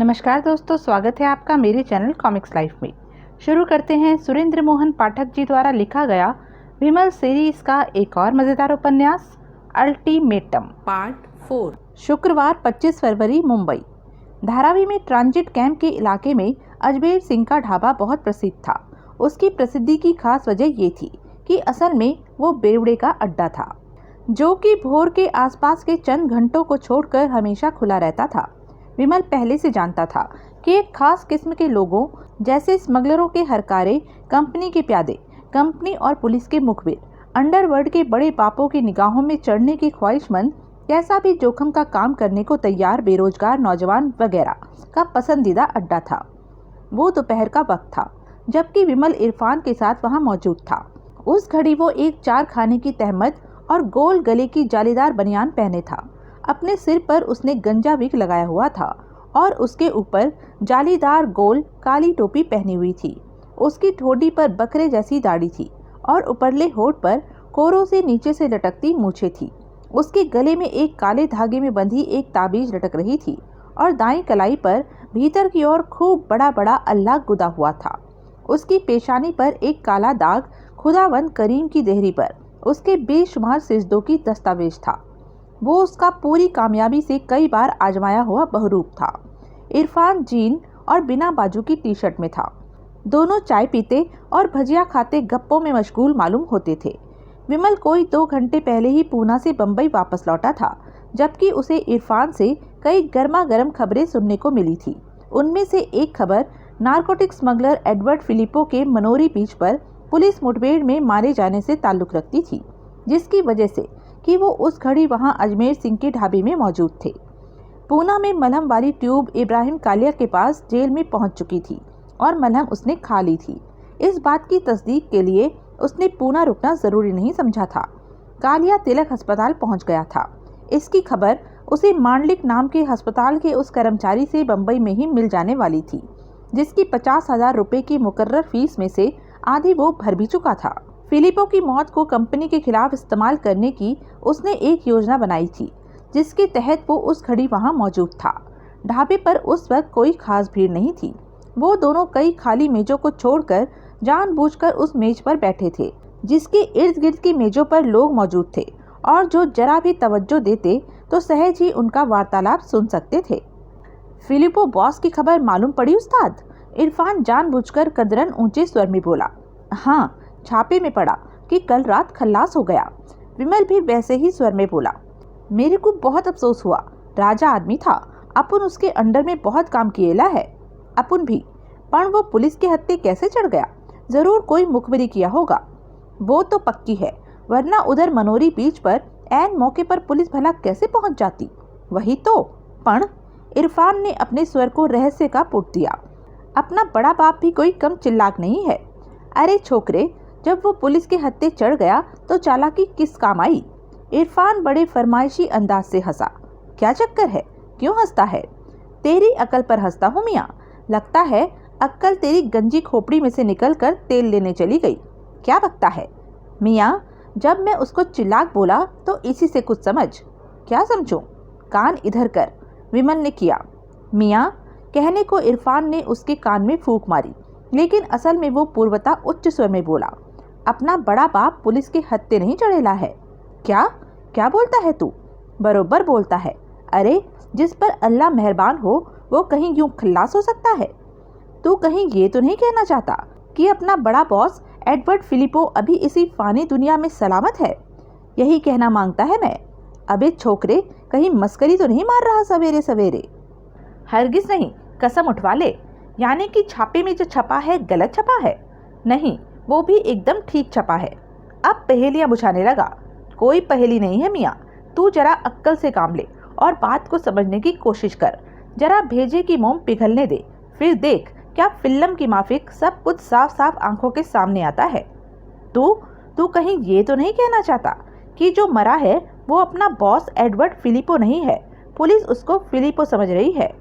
नमस्कार दोस्तों, स्वागत है आपका मेरे चैनल कॉमिक्स लाइफ में। शुरू करते हैं सुरेंद्र मोहन पाठक जी द्वारा लिखा गया विमल सीरीज का एक और मज़ेदार उपन्यास अल्टीमेटम पार्ट 4। शुक्रवार 25 फरवरी मुंबई। धारावी में ट्रांजिट कैंप के इलाके में अजमेर सिंह का ढाबा बहुत प्रसिद्ध था। उसकी प्रसिद्धि की खास वजह ये थी कि असल में वो बेवड़े का अड्डा था, जो कि भोर के आसपास के चंद घंटों को छोड़कर हमेशा खुला रहता था। विमल पहले से जानता था कि एक खास किस्म के लोगों जैसे स्मगलरों के हरकारे, कंपनी के प्यादे, कंपनी और पुलिस के मुखबिर, अंडरवर्ल्ड के बड़े पापों की निगाहों में चढ़ने की ख्वाहिशमंद, कैसा भी जोखिम का काम करने को तैयार बेरोजगार नौजवान वगैरह का पसंदीदा अड्डा था। वो दोपहर का वक्त था जबकि विमल इरफान के साथ वहां मौजूद था। उस घड़ी वो एक चार खाने की तहमत और गोल गले की जालीदार बनियान पहने था। अपने सिर पर उसने गंजा विग लगाया हुआ था और उसके ऊपर जालीदार गोल काली टोपी पहनी हुई थी। उसकी ठोड़ी पर बकरे जैसी दाढ़ी थी और ऊपरले होठ पर कोरों से नीचे से लटकती मूछें थी। उसके गले में एक काले धागे में बंधी एक ताबीज लटक रही थी और दाईं कलाई पर भीतर की ओर खूब बड़ा बड़ा अल्लाह गुदा हुआ था। उसकी पेशानी पर एक काला दाग खुदावंद करीम की देहरी पर उसके बेशुमार सिजदों की दस्तावेज था। वो उसका पूरी कामयाबी से कई बार आजमाया हुआ बहरूप था। इरफान जीन और बिना बाजू की टी शर्ट में था। दोनों चाय पीते और भजिया खाते गप्पों में मशगूल मालूम होते थे। विमल कोई 2 घंटे पहले ही पूना से बम्बई वापस लौटा था, जबकि उसे इरफान से कई गर्मा गर्म खबरें सुनने को मिली थी। उनमें से एक खबर नारकोटिक स्मगलर एडवर्ड फिलिपो के मनोरी बीच पर पुलिस मुठभेड़ में मारे जाने से ताल्लुक रखती थी, जिसकी वजह से कि वो उस घड़ी वहां अजमेर सिंह के ढाबे में मौजूद थे। पूना में मलहम वाली ट्यूब इब्राहिम कालिया के पास जेल में पहुंच चुकी थी और मलहम उसने खा ली थी। इस बात की तस्दीक के लिए उसने पूना रुकना जरूरी नहीं समझा था। कालिया तिलक अस्पताल पहुंच गया था। इसकी खबर उसे मांडलिक नाम के अस्पताल के उस कर्मचारी से बम्बई में ही मिल जाने वाली थी, जिसकी 50,000 रुपए की मुकर्रर फीस में से आधी वो भर भी चुका था। फिलिपो की मौत को कंपनी के खिलाफ इस्तेमाल करने की उसने एक योजना बनाई थी, जिसके तहत वो उस घड़ी वहां मौजूद था। ढाबे पर उस वक्त कोई खास भीड़ नहीं थी। वो दोनों कई खाली मेजों को छोड़कर जानबूझकर उस मेज पर बैठे थे, जिसके इर्द गिर्द की मेजों पर लोग मौजूद थे और जो जरा भी तवज्जो देते तो सहज ही उनका वार्तालाप सुन सकते थे। फिलिपो बॉस की खबर मालूम पड़ी उस्ताद? इरफान जानबूझकर कदरन ऊंचे स्वर में बोला। हाँ, छापे में पड़ा कि कल रात खल्लास हो गया। विमल भी वैसे ही स्वर में बोला। मेरे को बहुत अफसोस हुआ। राजा आदमी था। अपन उसके अंडर में बहुत काम किएला है। अपन भी। पर वो पुलिस के हत्थे कैसे चढ़ गया? जरूर कोई मुखबिरी किया होगा। वो तो पक्की है, वरना उधर मनोरी बीच पर ऐन मौके पर पुलिस भला कैसे पहुंच जाती? वही तो। पण इरफान ने अपने स्वर को रहस्य का पुट दिया। अपना बड़ा बाप भी कोई कम चिल्लाक नहीं है। अरे छोकरे, जब वो पुलिस के हत्थे चढ़ गया तो चालाकी किस काम आई? इरफान बड़े फरमाइशी अंदाज से हंसा। क्या चक्कर है? क्यों हंसता है? तेरी अकल पर हंसता हूँ मियाँ। लगता है अक्ल तेरी गंजी खोपड़ी में से निकलकर तेल लेने चली गई। क्या बकता है मियाँ? जब मैं उसको चिल्लाक बोला तो इसी से कुछ समझ। क्या समझूं? कान इधर कर, विमल ने किया। मियाँ कहने को इरफान ने उसके कान में फूंक मारी, लेकिन असल में वो पूर्वता उच्च स्वर में बोला। अपना बड़ा बाप पुलिस के हत्थे नहीं चढ़ेला है। क्या क्या बोलता है तू? बरोबर बोलता है। अरे, जिस पर अल्लाह मेहरबान हो वो कहीं यूं खल्लास हो सकता है? तू कहीं ये तो नहीं कहना चाहता कि अपना बड़ा बॉस एडवर्ड फिलिपो अभी इसी फानी दुनिया में सलामत है? यही कहना मांगता है मैं। अबे छोकरे, कहीं मस्करी तो नहीं मार रहा सवेरे सवेरे? हरगिज नहीं, कसम उठवा ले। यानी कि छापे में जो छपा है गलत छपा है? नहीं, वो भी एकदम ठीक छपा है। अब पहेलियां बुझाने लगा। कोई पहेली नहीं है मियाँ। तू जरा अक्ल से काम ले और बात को समझने की कोशिश कर। जरा भेजे की मोम पिघलने दे, फिर देख क्या फिल्म की माफिक सब कुछ साफ साफ आंखों के सामने आता है। तू कहीं ये तो नहीं कहना चाहता कि जो मरा है वो अपना बॉस एडवर्ड फिलिपो नहीं है? पुलिस उसको फिलिपो समझ रही है।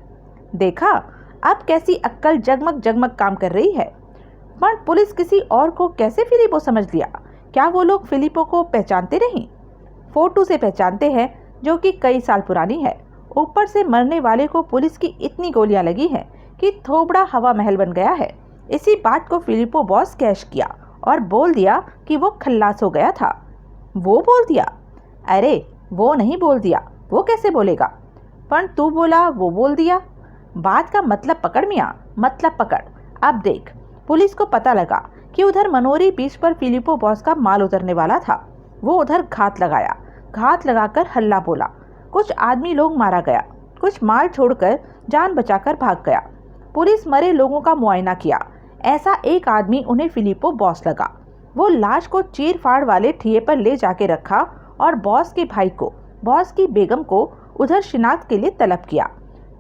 देखा अब कैसी अक्ल जगमग जगमग काम कर रही है। पर पुलिस किसी और को कैसे फिलिपो समझ लिया? क्या वो लोग फिलिपो को पहचानते नहीं? फोटो से पहचानते हैं, जो कि कई साल पुरानी है। ऊपर से मरने वाले को पुलिस की इतनी गोलियां लगी हैं कि थोबड़ा हवा महल बन गया है। इसी बात को फिलिपो बॉस कैश किया और बोल दिया कि वो खल्लास हो गया था। वो बोल दिया? अरे वो नहीं बोल दिया, वो कैसे बोलेगा? पर तू बोला वो बोल दिया। बात का मतलब पकड़ मियाँ, मतलब पकड़। अब देख, पुलिस को पता लगा कि उधर मनोरी बीच पर फिलिपो बॉस का माल उतरने वाला था। वो उधर घात लगाया, घात लगाकर हल्ला बोला। कुछ आदमी लोग मारा गया, कुछ माल छोड़कर जान बचाकर भाग गया। पुलिस मरे लोगों का मुआयना किया। ऐसा एक आदमी उन्हें फिलिपो बॉस लगा। वो लाश को चीर फाड़ वाले ठिये पर ले जाके रखा और बॉस के भाई को, बॉस की बेगम को उधर शिनाख्त के लिए तलब किया।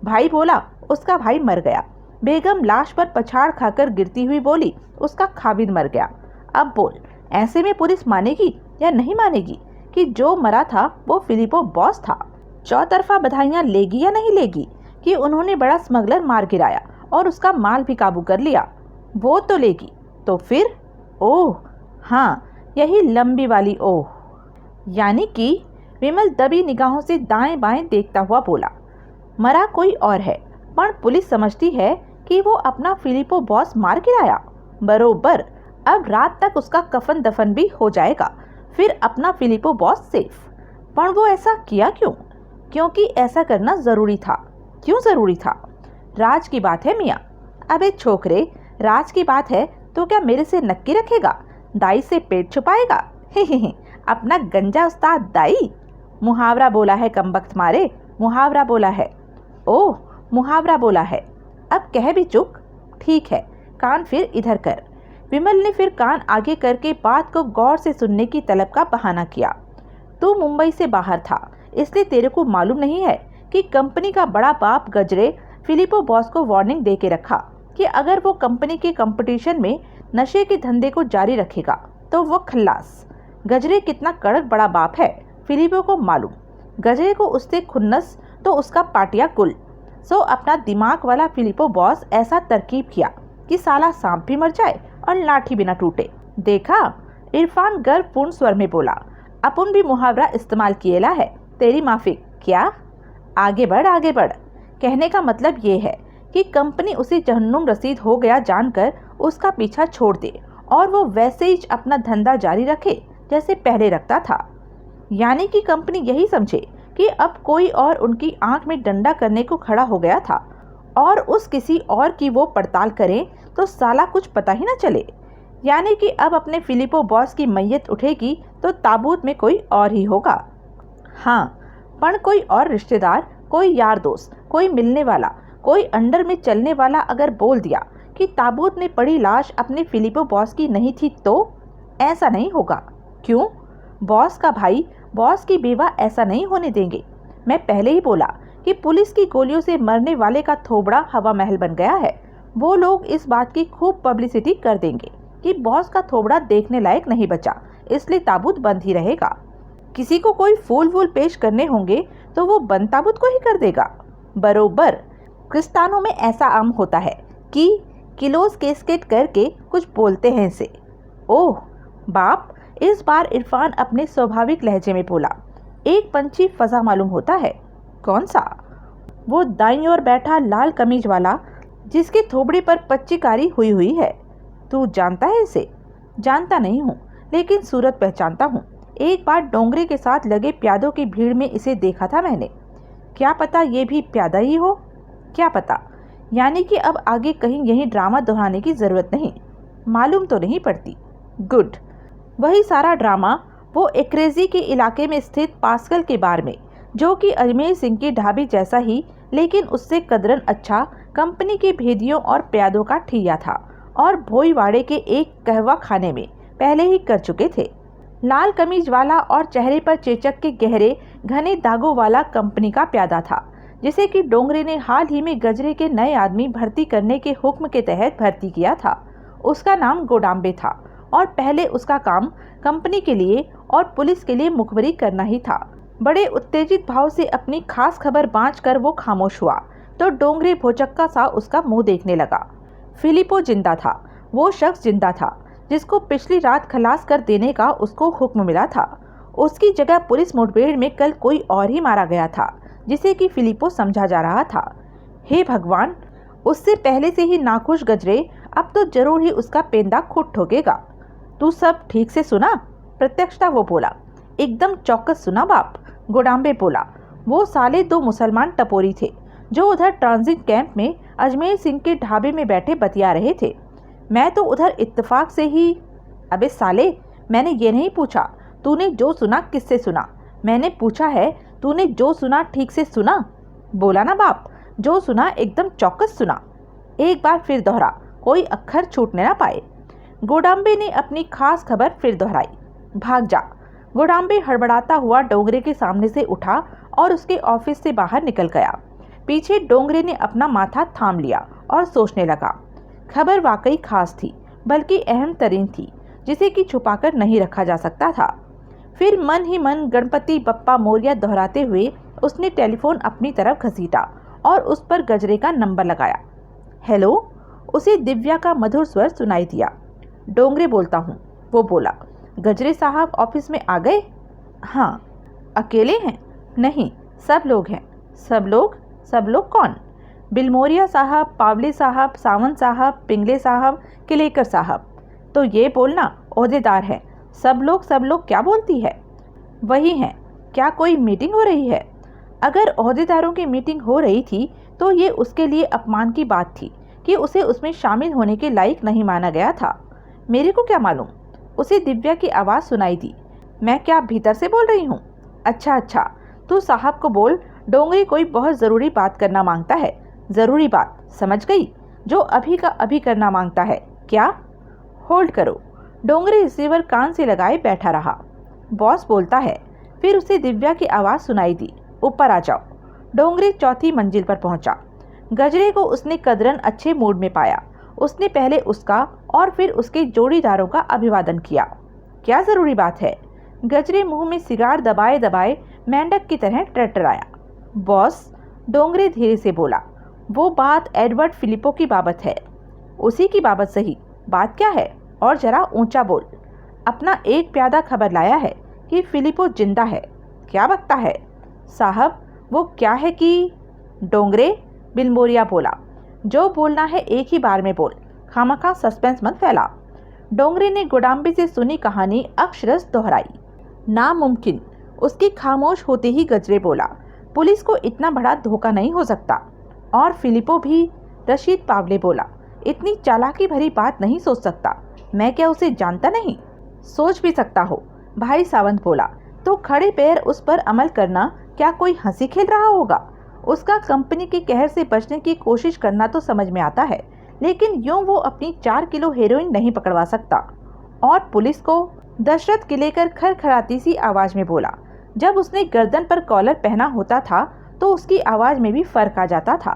भाई बोला उसका भाई मर गया। बेगम लाश पर पछाड़ खाकर गिरती हुई बोली उसका खाविद मर गया। अब बोल, ऐसे में पुलिस मानेगी या नहीं मानेगी कि जो मरा था वो फिलिपो बॉस था? चौतरफा बधाइयां लेगी या नहीं लेगी कि उन्होंने बड़ा स्मगलर मार गिराया और उसका माल भी काबू कर लिया? वो तो लेगी। तो फिर? ओह हाँ, यही लंबी वाली ओह। यानी कि विमल दबी निगाहों से दाएं बाएं देखता हुआ बोला, मरा कोई और है, पर पुलिस समझती है कि वो अपना फिलिपो बॉस मार गिराया। बरोबर। अब रात तक उसका कफन दफन भी हो जाएगा, फिर अपना फिलिपो बॉस सेफ। पर वो ऐसा किया क्यों? क्योंकि ऐसा करना जरूरी था। क्यों जरूरी था? राज की बात है मियाँ। अबे छोकरे, राज की बात है तो क्या मेरे से नक्की रखेगा? दाई से पेट छुपाएगा? हे अपना गंजा उस्ताद दाई। मुहावरा बोला है कमबख्त मारे, मुहावरा बोला है। ओह, मुहावरा बोला है। अब कह भी चुक। ठीक है, कान फिर इधर कर। विमल ने फिर कान आगे करके बात को गौर से सुनने की तलब का बहाना किया। तू मुंबई से बाहर था, इसलिए तेरे को मालूम नहीं है कि कंपनी का बड़ा बाप गजरे फिलिपो बॉस को वार्निंग दे के रखा कि अगर वो कंपनी के कंपटीशन में नशे के धंधे को जारी रखेगा तो वो खल्लास। गजरे कितना कड़क बड़ा बाप है फिलिपो को मालूम। गजरे को उससे खुन्नस तो उसका पाटिया कुल। सो अपना दिमाग वाला फिलिपो बॉस ऐसा तरकीब किया कि साला सांप भी मर जाए और लाठी भी न टूटे। देखा? इरफान गर्वपूर्ण स्वर में बोला। अपन भी मुहावरा इस्तेमाल किएला है, तेरी माफी। क्या? आगे बढ़, आगे बढ़। कहने का मतलब ये है कि कंपनी उसे जहन्नुम रसीद हो गया जानकर उसका पीछा छोड़ दे और वो वैसे ही अपना धंधा जारी रखे जैसे पहले रखता था। यानी कि कंपनी यही समझे कि अब कोई और उनकी आंख में डंडा करने को खड़ा हो गया था और उस किसी और की वो पड़ताल करें तो साला कुछ पता ही ना चले। यानी कि अब अपने फिलिपो बॉस की मैयत उठेगी तो ताबूत में कोई और ही होगा। हाँ, पर कोई और रिश्तेदार, कोई यार दोस्त, कोई मिलने वाला, कोई अंडर में चलने वाला अगर बोल दिया कि ताबूत में पड़ी लाश अपने फिलिपो बॉस की नहीं थी तो ऐसा नहीं होगा। क्यों? बॉस का भाई, बॉस की बेवा ऐसा नहीं होने देंगे। मैं पहले ही बोला कि पुलिस की गोलियों से मरने वाले का थोबड़ा हवा महल बन गया है। वो लोग इस बात की खूब पब्लिसिटी कर देंगे कि बॉस का थोबड़ा देखने लायक नहीं बचा, इसलिए ताबूत बंद ही रहेगा। किसी को कोई फूल वूल पेश करने होंगे तो वो बंद ताबूत को ही कर देगा। बरोबर। क्रिस्तानों में ऐसा आम होता है कि किलोस केसकेट करके कुछ बोलते हैं इसे। ओह बाप, इस बार इरफान अपने स्वाभाविक लहजे में बोला। एक पंछी फंसा मालूम होता है। कौन सा? वो दाईं ओर बैठा लाल कमीज वाला जिसके थोबड़े पर पच्चीकारी हुई हुई है। तू जानता है इसे? जानता नहीं हूँ, लेकिन सूरत पहचानता हूँ। एक बार डोंगरे के साथ लगे प्यादों की भीड़ में इसे देखा था मैंने। क्या पता ये भी प्यादा ही हो, क्या पता। यानी कि अब आगे कहीं यही ड्रामा दोहराने की ज़रूरत नहीं, मालूम तो नहीं पड़ती। गुड। वही सारा ड्रामा वो एक्रेजी के इलाके में स्थित पास्कल के बार में, जो कि अजमेर सिंह की ढाबी जैसा ही लेकिन उससे कदरन अच्छा कंपनी के भेदियों और प्यादों का ठिया था, और भोईवाड़े के एक कहवा खाने में पहले ही कर चुके थे। लाल कमीज वाला और चेहरे पर चेचक के गहरे घने दागों वाला कंपनी का प्यादा था, जिसे कि डोंगरे ने हाल ही में गजरे के नए आदमी भर्ती करने के हुक्म के तहत भर्ती किया था। उसका नाम गोडाम्बे था और पहले उसका काम कंपनी के लिए और पुलिस के लिए मुखबरी करना ही था। बड़े उत्तेजित भाव से अपनी खास खबर बाँच कर वो खामोश हुआ तो डोंगरे भोचक्का सा उसका मुंह देखने लगा। फिलिपो जिंदा था, वो शख्स जिंदा था जिसको पिछली रात खलास कर देने का उसको हुक्म मिला था। उसकी जगह पुलिस मुठभेड़ में कल कोई और ही मारा गया था, जिसे कि फिलिपो समझा जा रहा था। हे भगवान, उससे पहले से ही नाखुश गजरे अब तो जरूर ही उसका पेंदा खुद ठोकेगा। तू सब ठीक से सुना? प्रत्यक्षता वो बोला। एकदम चौकस सुना बाप, गोडाम्बे बोला। वो साले 2 मुसलमान टपोरी थे जो उधर ट्रांजिट कैंप में अजमेर सिंह के ढाबे में बैठे बतिया रहे थे। मैं तो उधर इत्तेफाक से ही। अबे साले, मैंने ये नहीं पूछा तूने जो सुना किससे सुना, मैंने पूछा है तूने जो सुना ठीक से सुना? बोला ना बाप, जो सुना एकदम चौकस सुना। एक बार फिर दोहरा, कोई अक्षर छूटने ना पाए। गोडाम्बे ने अपनी खास खबर फिर दोहराई। भाग जा। गोडाम्बे हड़बड़ाता हुआ डोंगरे के सामने से उठा और उसके ऑफिस से बाहर निकल गया। पीछे डोंगरे ने अपना माथा थाम लिया और सोचने लगा। खबर वाकई खास थी, बल्कि अहम तरीन थी, जिसे कि छुपाकर नहीं रखा जा सकता था। फिर मन ही मन गणपति बप्पा मोरिया दोहराते हुए उसने टेलीफोन अपनी तरफ घसीटा और उस पर गजरे का नंबर लगाया। हेलो, उसे दिव्या का मधुर स्वर सुनाई दिया। डोंगरे बोलता हूँ, वो बोला। गजरे साहब ऑफिस में आ गए? हाँ। अकेले हैं? नहीं, सब लोग हैं। सब लोग? सब लोग कौन? बिलमोरिया साहब, पावले साहब, सावंत साहब, पिंगले साहब, किलेकर साहब। तो ये बोलना ओहदेदार है। सब लोग क्या बोलती है? वही हैं। क्या कोई मीटिंग हो रही है? अगर ओहदेदारों की मीटिंग हो रही थी तो ये उसके लिए अपमान की बात थी कि उसे उसमें शामिल होने के लायक नहीं माना गया था। मेरे को क्या मालूम? उसे दिव्या की आवाज़ सुनाई दी। मैं क्या भीतर से बोल रही हूँ? अच्छा, तू साहब को बोल, डोंगरी कोई बहुत ज़रूरी बात करना मांगता है। ज़रूरी बात, समझ गई? जो अभी का अभी करना मांगता है। क्या? होल्ड करो। डोंगरी रिसीवर कान से लगाए बैठा रहा। बॉस बोलता है। फिर उसे दिव्या की आवाज़ सुनाई दी। ऊपर आ जाओ। डोंगरी चौथी मंजिल पर पहुंचा। गजरे को उसने कदरन अच्छे मूड में पाया। उसने पहले उसका और फिर उसके जोड़ीदारों का अभिवादन किया। क्या ज़रूरी बात है? गजरे मुंह में सिगार दबाए दबाए मेंढक की तरह टरटराया। बॉस, डोंगरे धीरे से बोला, वो बात एडवर्ड फिलिपो की बाबत है। उसी की बाबत सही, बात क्या है? और जरा ऊंचा बोल। अपना एक प्यादा खबर लाया है कि फिलिपो जिंदा है। क्या बकता है? साहब, वो क्या है कि। डोंगरे, बिलमोरिया बोला। जो बोलना है एक ही बार में बोल, खामखा सस्पेंस मत फैला। डोंगरे ने गोडाम्बे से सुनी कहानी अक्षरश दोहराई। नामुमकिन, उसकी खामोश होते ही गजरे बोला। पुलिस को इतना बड़ा धोखा नहीं हो सकता। और फिलिपो भी? रशीद पावले बोला। इतनी चालाकी भरी बात नहीं सोच सकता। मैं क्या उसे जानता नहीं? सोच भी सकता हो, भाई सावंत बोला। तो खड़े पैर उस पर अमल करना क्या कोई हंसी खेल रहा होगा? उसका कंपनी के कहर से बचने की कोशिश करना तो समझ में आता है, लेकिन यूं वो अपनी 4 किलो हेरोइन नहीं पकड़वा सकता। और पुलिस को? दशरथ किलेकर खरखराती सी आवाज में बोला। जब उसने गर्दन पर कॉलर पहना होता था तो उसकी आवाज में भी फर्क आ जाता था।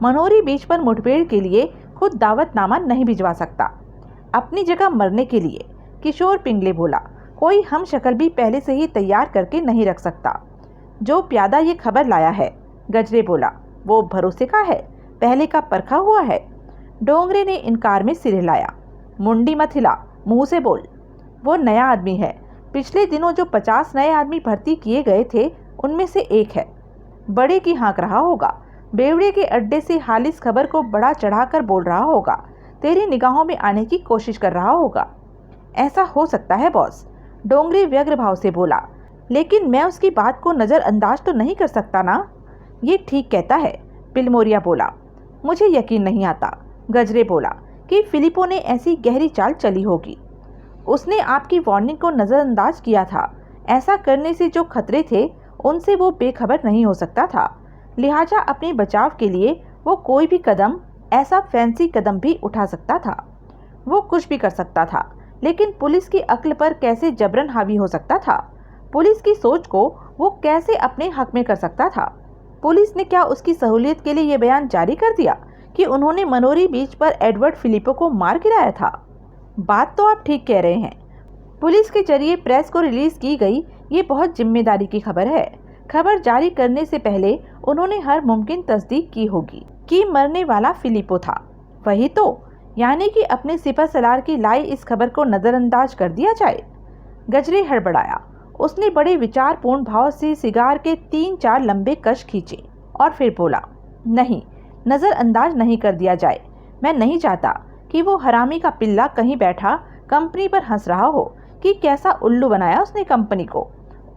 मनोरी बीच पर मुठभेड़ के लिए खुद दावतनामा नहीं भिजवा सकता, अपनी जगह मरने के लिए। किशोर पिंगले बोला। कोई हम शक्ल भी पहले से ही तैयार करके नहीं रख सकता। जो प्यादा ये खबर लाया है, गजरे बोला, वो भरोसे का है, पहले का परखा हुआ है। डोंगरे ने इनकार में सिर हिलाया। मुंडी मत हिला, मुंह से बोल। वो नया आदमी है। पिछले दिनों जो 50 नए आदमी भर्ती किए गए थे उनमें से एक है। बड़े की हाँक रहा होगा। बेवड़े के अड्डे से हालिस खबर को बड़ा चढ़ाकर बोल रहा होगा। तेरी निगाहों में आने की कोशिश कर रहा होगा। ऐसा हो सकता है बॉस, डोंगरे व्यग्र भाव से बोला। लेकिन मैं उसकी बात को नज़रअंदाज तो नहीं कर सकता ना। ये ठीक कहता है, बिलमोरिया बोला। मुझे यकीन नहीं आता, गजरे बोला, कि फिलिपो ने ऐसी गहरी चाल चली होगी। उसने आपकी वार्निंग को नज़रअंदाज किया था। ऐसा करने से जो खतरे थे उनसे वो बेखबर नहीं हो सकता था। लिहाजा अपने बचाव के लिए वो कोई भी कदम, ऐसा फैंसी कदम भी उठा सकता था। वो कुछ भी कर सकता था, लेकिन पुलिस की अक्ल पर कैसे जबरन हावी हो सकता था? पुलिस की सोच को वो कैसे अपने हक में कर सकता था? पुलिस ने क्या उसकी सहूलियत के लिए ये बयान जारी कर दिया कि उन्होंने मनोरी बीच पर एडवर्ड फिलिपो को मार गिराया था? बात तो आप ठीक कह रहे हैं। पुलिस के जरिए प्रेस को रिलीज की गई ये बहुत जिम्मेदारी की खबर है। खबर जारी करने से पहले उन्होंने हर मुमकिन तस्दीक की होगी कि मरने वाला फिलिपो था। वही तो, यानी कि अपने सिपह सलार की लाई इस खबर को नज़रअंदाज कर दिया जाए। गजरे हड़बड़ाया। उसने बड़े विचारपूर्ण भाव से सिगार के 3-4 लंबे कश खींचे और फिर बोला, नहीं, नज़रअंदाज नहीं कर दिया जाए। मैं नहीं चाहता कि वो हरामी का पिल्ला कहीं बैठा कंपनी पर हंस रहा हो कि कैसा उल्लू बनाया उसने कंपनी को,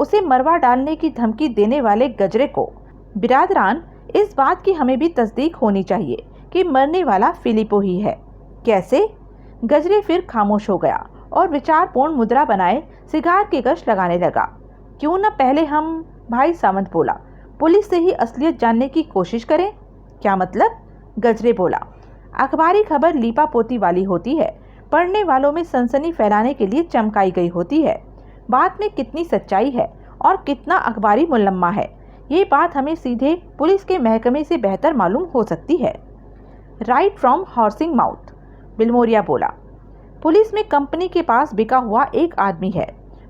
उसे मरवा डालने की धमकी देने वाले गजरे को। बिरादरान, इस बात की हमें भी तस्दीक होनी चाहिए कि मरने वाला फिलिपो ही है। कैसे? गजरे फिर खामोश हो गया और विचारपूर्ण मुद्रा बनाए सिगार के कश लगाने लगा। क्यों न पहले हम, भाई सावंत बोला, पुलिस से ही असलियत जानने की कोशिश करें। क्या मतलब? गजरे बोला, अखबारी खबर लीपा पोती वाली होती है, पढ़ने वालों में सनसनी फैलाने के लिए चमकाई गई होती है। बात में कितनी सच्चाई है और कितना अखबारी मुलम्मा है, ये बात हमें सीधे पुलिस के महकमे से बेहतर मालूम हो सकती है। राइट फ्रॉम हॉर्सिंग माउथ, बिल्मोरिया बोला। पुलिस में कंपनी के पास बिका हुआ एक आदमी है,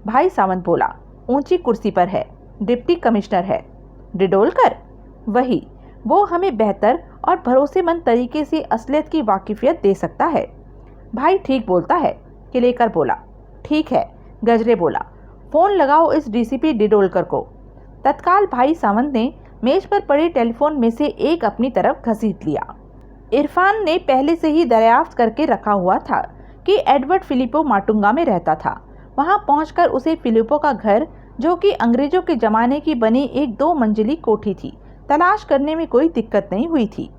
भाई सावंत बोला, ऊंची कुर्सी पर है, डिप्टी कमिश्नर है। डिडोलकर? वही। वो हमें बेहतर और भरोसेमंद तरीके से असलियत की वाकिफियत दे सकता है। भाई ठीक बोलता है, किलेकर बोला। ठीक है, गजरे बोला, फ़ोन लगाओ इस डीसीपी डिडोलकर को। तत्काल भाई सावंत ने मेज पर पड़े टेलीफोन में से एक अपनी तरफ घसीट लिया। इरफान ने पहले से ही दरियाफ्त करके रखा हुआ था कि एडवर्ड फिलिपो माटुंगा में रहता था। वहां पहुंचकर उसे फिलिपो का घर, जो कि अंग्रेजों के ज़माने की बनी एक 2 मंजिली कोठी थी, तलाश करने में कोई दिक्कत नहीं हुई थी।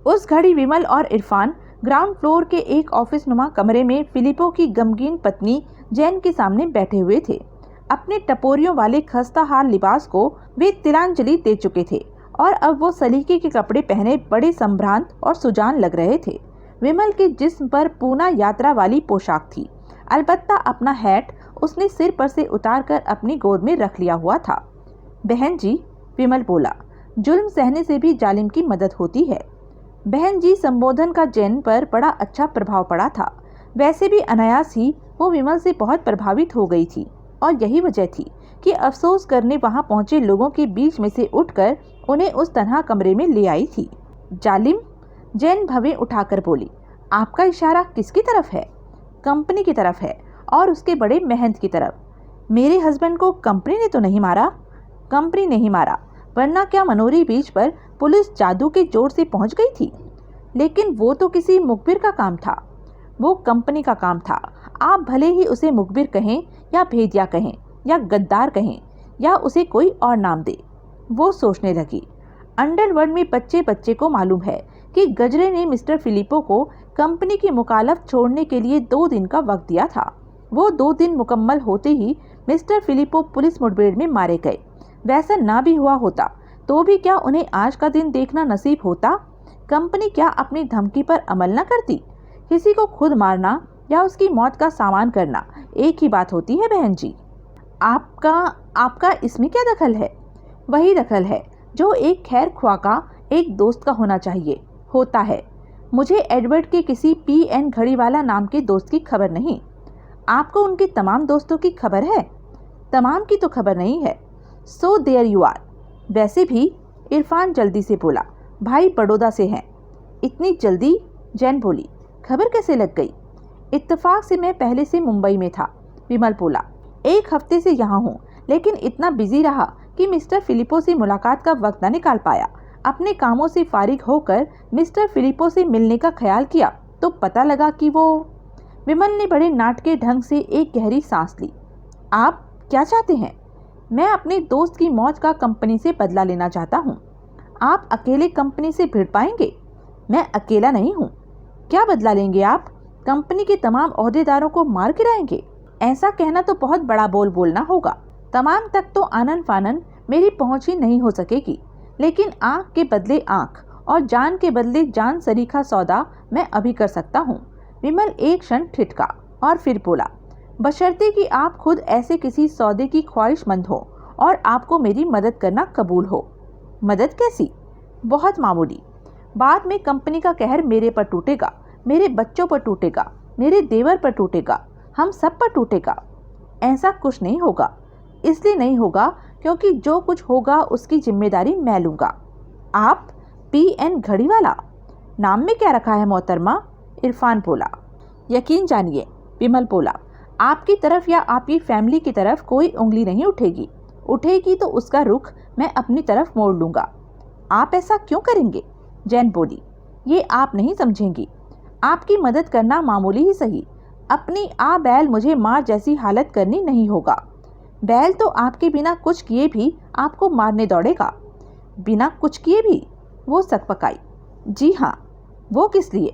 उस घड़ी विमल और इरफान ग्राउंड फ्लोर के एक ऑफिस नुमा कमरे में फिलिपो की गमगीन पत्नी जैन के सामने बैठे हुए थे। अपने टपोरियों वाले खस्ता हाल लिबास को वे तिलांजलि दे चुके थे और अब वो सलीके के कपड़े पहने बड़े संभ्रांत और सुजान लग रहे थे। विमल के जिस्म पर पूना यात्रा वाली पोशाक थी, अलबत्ता अपना हैट उसने सिर पर से उतारकर अपनी गोद में रख लिया हुआ था। बहन जी, विमल बोला, जुल्म सहने से भी जालिम की मदद होती है। बहन जी संबोधन का जैन पर बड़ा अच्छा प्रभाव पड़ा था। वैसे भी अनायास ही वो विमल से बहुत प्रभावित हो गई थी और यही वजह थी कि अफसोस करने वहां पहुंचे लोगों के बीच में से उठकर उन्हें उस तन्हा कमरे में ले आई थी। जालिम? जैन भवें उठाकर बोली, आपका इशारा किसकी तरफ है? कंपनी की तरफ है और उसके बड़े महंत की तरफ। मेरे हस्बैंड को कंपनी ने तो नहीं मारा? कंपनी नहीं मारा, वरना क्या मनोरी बीच पर पुलिस जादू के जोर से पहुंच गई थी? लेकिन वो तो किसी मुखबिर का काम था। वो कंपनी का काम था। आप भले ही उसे मुखबिर कहें या भेदिया कहें या गद्दार कहें या उसे कोई और नाम दे। वो सोचने लगी। अंडरवर्ल्ड में बच्चे बच्चे को मालूम है कि गजरे ने मिस्टर फिलिपो को कंपनी की मुकालफ छोड़ने के लिए 2 दिन का वक्त दिया था। वो 2 दिन मुकम्मल होते ही मिस्टर फिलिपो पुलिस मुठभेड़ में मारे गए। वैसा ना भी हुआ होता तो भी क्या उन्हें आज का दिन देखना नसीब होता? कंपनी क्या अपनी धमकी पर अमल न करती? किसी को खुद मारना या उसकी मौत का सामान करना एक ही बात होती है बहन जी। आपका इसमें क्या दखल है? वही दखल है जो एक खैर ख्वाह का एक दोस्त का होना चाहिए, होता है। मुझे एडवर्ड के किसी पीएन घड़ीवाला नाम के दोस्त की खबर नहीं। आपको उनके तमाम दोस्तों की खबर है? तमाम की तो खबर नहीं है। So there you are. वैसे भी, इरफान जल्दी से बोला, भाई बड़ौदा से हैं। इतनी जल्दी? जैन बोली, खबर कैसे लग गई? इत्तेफाक से मैं पहले से मुंबई में था, विमल बोला। 1 हफ्ते से यहाँ हूँ, लेकिन इतना बिजी रहा कि मिस्टर फिलिपो से मुलाकात का वक्त न निकाल पाया। अपने कामों से फारिग होकर मिस्टर फिलिपो से मिलने का ख्याल किया तो पता लगा कि वो। विमल ने बड़े नाटकीय ढंग से एक गहरी सांस ली। आप क्या चाहते हैं? मैं अपने दोस्त की मौत का कंपनी से बदला लेना चाहता हूँ। आप अकेले कंपनी से भिड़ पाएंगे? मैं अकेला नहीं हूँ। क्या बदला लेंगे आप? कंपनी के तमाम ओहदेदारों को मार गिराएंगे? ऐसा कहना तो बहुत बड़ा बोल बोलना होगा। तमाम तक तो आनन फानन मेरी पहुंच ही नहीं हो सकेगी, लेकिन आंख के बदले आंख और जान के बदले जान सरीखा सौदा मैं अभी कर सकता हूँ। विमल एक क्षण ठिठका और फिर बोला, बशर्ते कि आप खुद ऐसे किसी सौदे की ख्वाहिशमंद हो और आपको मेरी मदद करना कबूल हो। मदद कैसी? बहुत मामूली। बाद में कंपनी का कहर मेरे पर टूटेगा, मेरे बच्चों पर टूटेगा, मेरे देवर पर टूटेगा, हम सब पर टूटेगा। ऐसा कुछ नहीं होगा। इसलिए नहीं होगा क्योंकि जो कुछ होगा उसकी जिम्मेदारी मैं लूँगा। आप पीएन घड़ीवाला? नाम में क्या रखा है मोहतरमा? इरफान बोला। यकीन जानिए, विमल बोला, आपकी तरफ या आपकी फैमिली की तरफ कोई उंगली नहीं उठेगी। उठेगी तो उसका रुख मैं अपनी तरफ मोड़ लूँगा। आप ऐसा क्यों करेंगे? जैन बोली, ये आप नहीं समझेंगी। आपकी मदद करना मामूली ही सही, अपनी बैल मुझे मार जैसी हालत करनी नहीं होगा। बैल तो आपके बिना कुछ किए भी आपको मारने दौड़ेगा। बिना कुछ किए भी? वो सकपकाई। जी हाँ। वो किस लिए?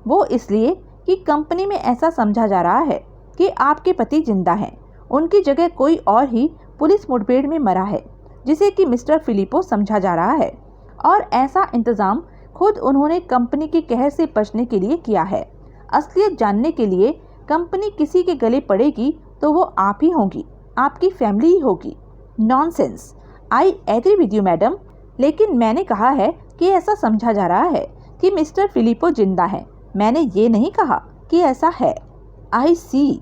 वो इसलिए कि कंपनी में ऐसा समझा जा रहा है कि आपके पति जिंदा हैं। उनकी जगह कोई और ही पुलिस मुठभेड़ में मरा है, जिसे कि मिस्टर फिलिपो समझा जा रहा है, और ऐसा इंतज़ाम खुद उन्होंने कंपनी के कहर से बचने के लिए किया है। असलियत जानने के लिए कंपनी किसी के गले पड़ेगी तो वो आप ही होंगी, आपकी फैमिली ही होगी। Nonsense. I agree with you madam, लेकिन मैंने कहा है कि ऐसा समझा जा रहा है कि मिस्टर फिलिपो जिंदा है। मैंने ये नहीं कहा कि ऐसा है। आई सी।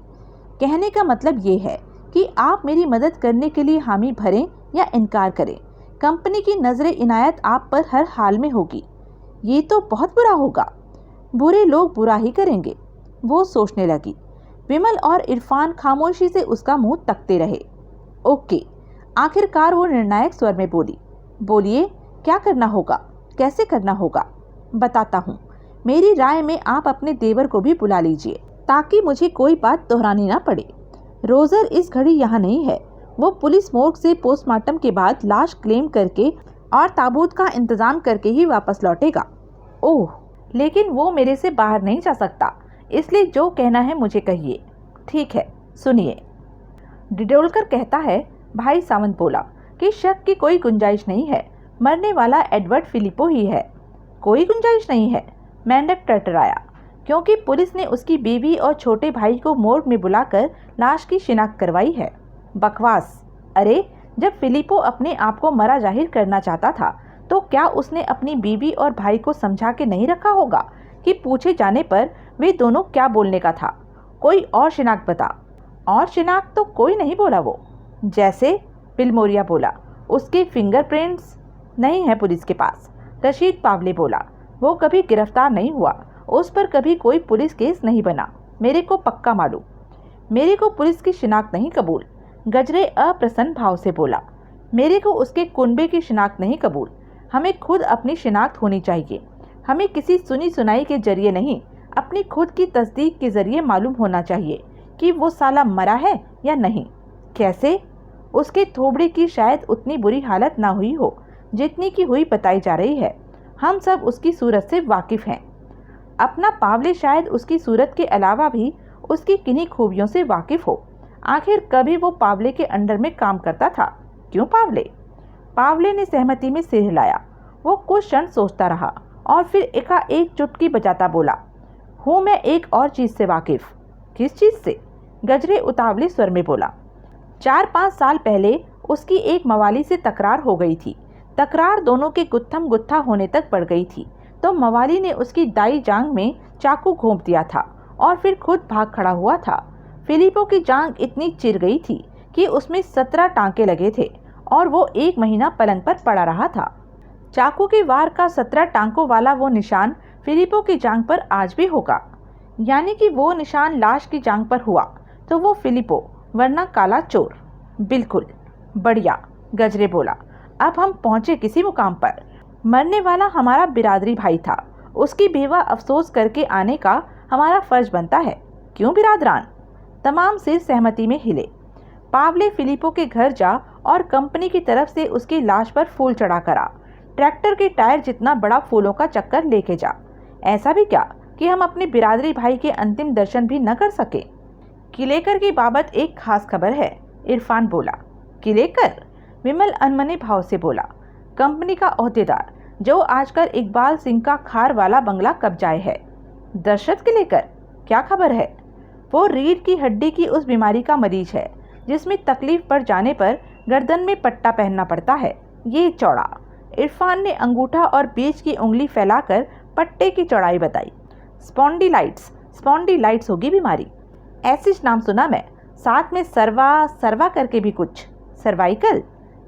कहने का मतलब ये है कि आप मेरी मदद करने के लिए हामी भरें या इनकार करें, कंपनी की नज़र इनायत आप पर हर हाल में होगी। ये तो बहुत बुरा होगा। बुरे लोग बुरा ही करेंगे, वो सोचने लगी। विमल और इरफान खामोशी से उसका मुंह तकते रहे। ओके। आखिरकार वो निर्णायक स्वर में बोली, बोलिए, क्या करना होगा, कैसे करना होगा? बताता हूँ। मेरी राय में आप अपने देवर को भी बुला लीजिए, ताकि मुझे कोई बात दोहरानी ना पड़े। रोजर इस घड़ी यहाँ नहीं है। वो पुलिस मोर्ग से पोस्टमार्टम के बाद लाश क्लेम करके और ताबूत का इंतजाम करके ही वापस लौटेगा। ओह, लेकिन वो मेरे से बाहर नहीं जा सकता, इसलिए जो कहना है मुझे कहिए। ठीक है, सुनिए। डिडोलकर कहता है, भाई सावंत बोला, कि शक की कोई गुंजाइश नहीं है। मरने वाला एडवर्ड फिलिपो ही है। कोई गुंजाइश नहीं है? मेंढक टरटराया, क्योंकि पुलिस ने उसकी बीवी और छोटे भाई को मोर्ग में बुलाकर लाश की शिनाख्त करवाई है। बकवास। अरे, जब फिलिपो अपने आप को मरा जाहिर करना चाहता था तो क्या उसने अपनी बीवी और भाई को समझा के नहीं रखा होगा कि पूछे जाने पर वे दोनों क्या बोलने का था? कोई और शिनाख्त बता। और शिनाख्त तो कोई नहीं बोला वो। जैसे? बिलमोरिया बोला, उसके फिंगरप्रिंट्स नहीं है पुलिस के पास। रशीद पावले बोला, वो कभी गिरफ्तार नहीं हुआ, उस पर कभी कोई पुलिस केस नहीं बना, मेरे को पक्का मालूम। मेरे को पुलिस की शिनाख्त नहीं कबूल। गजरे अप्रसन्न भाव से बोला, मेरे को उसके कुनबे की शिनाख्त नहीं कबूल। हमें खुद अपनी शिनाख्त होनी चाहिए। हमें किसी सुनी सुनाई के जरिए नहीं, अपनी खुद की तस्दीक के जरिए मालूम होना चाहिए कि वो साला मरा है या नहीं। कैसे? उसके थोबड़े की शायद उतनी बुरी हालत ना हुई हो जितनी की हुई बताई जा रही है। हम सब उसकी सूरत से वाकिफ़ हैं। अपना पावले शायद उसकी सूरत के अलावा भी उसकी किन्हीं खूबियों से वाकिफ़ हो। आखिर कभी वो पावले के अंडर में काम करता था? क्यों पावले? पावले ने सहमति में सिर हिलाया। वो कुछ क्षण सोचता रहा और फिर एकाएक चुटकी बजाता बोला, हूँ मैं एक और चीज़ से वाकिफ़। किस चीज़ से? गजरे उतावले स्वर में बोला। 4-5 साल पहले उसकी एक मवाली से तकरार हो गई थी। तकरार दोनों के गुत्थम गुत्था होने तक बढ़ गई थी तो मवाली ने उसकी दाई जांग में चाकू घोंप दिया था और फिर खुद भाग खड़ा हुआ था। फिलिपो की जांग इतनी चिर गई थी कि उसमें 17 टांके लगे थे और वो 1 महीना पलंग पर पड़ा रहा था। चाकू के वार का 17 टांकों वाला वो निशान फिलिपो की जांग पर आज भी होगा। यानी कि वो निशान लाश की जांग पर हुआ तो वो फिलिपो, वरना काला चोर। बिल्कुल बढ़िया, गजरे बोला। अब हम पहुंचे किसी मुकाम पर। मरने वाला हमारा बिरादरी भाई था। उसकी बेवा अफसोस करके आने का हमारा फर्ज बनता है। क्यों बिरादरान? तमाम सिर सहमति में हिले। पावले फिलिपो के घर जा और कंपनी की तरफ से उसकी लाश पर फूल चढ़ा करा। ट्रैक्टर के टायर जितना बड़ा फूलों का चक्कर लेके जा। ऐसा भी क्या कि हम अपने बिरादरी भाई के अंतिम दर्शन भी न कर सके? किलेकर की बाबत एक खास खबर है, इरफान बोला। किलेकर? विमल अनमने भाव से बोला। कंपनी का ओहदेदार जो आजकल इकबाल सिंह का खार वाला बंगला कब्जाए है। दशरथ किलेकर? क्या खबर है? वो रीढ़ की हड्डी की उस बीमारी का मरीज है जिसमें तकलीफ पड़ जाने पर गर्दन में पट्टा पहनना पड़ता है, ये चौड़ा। इरफान ने अंगूठा और बीच की उंगली फैलाकर पट्टे की चौड़ाई बताई। स्पॉन्डिलाइट्स होगी बीमारी। ऐसी नाम सुना मैं, साथ में सरवा करके भी कुछ। सर्वाइकल?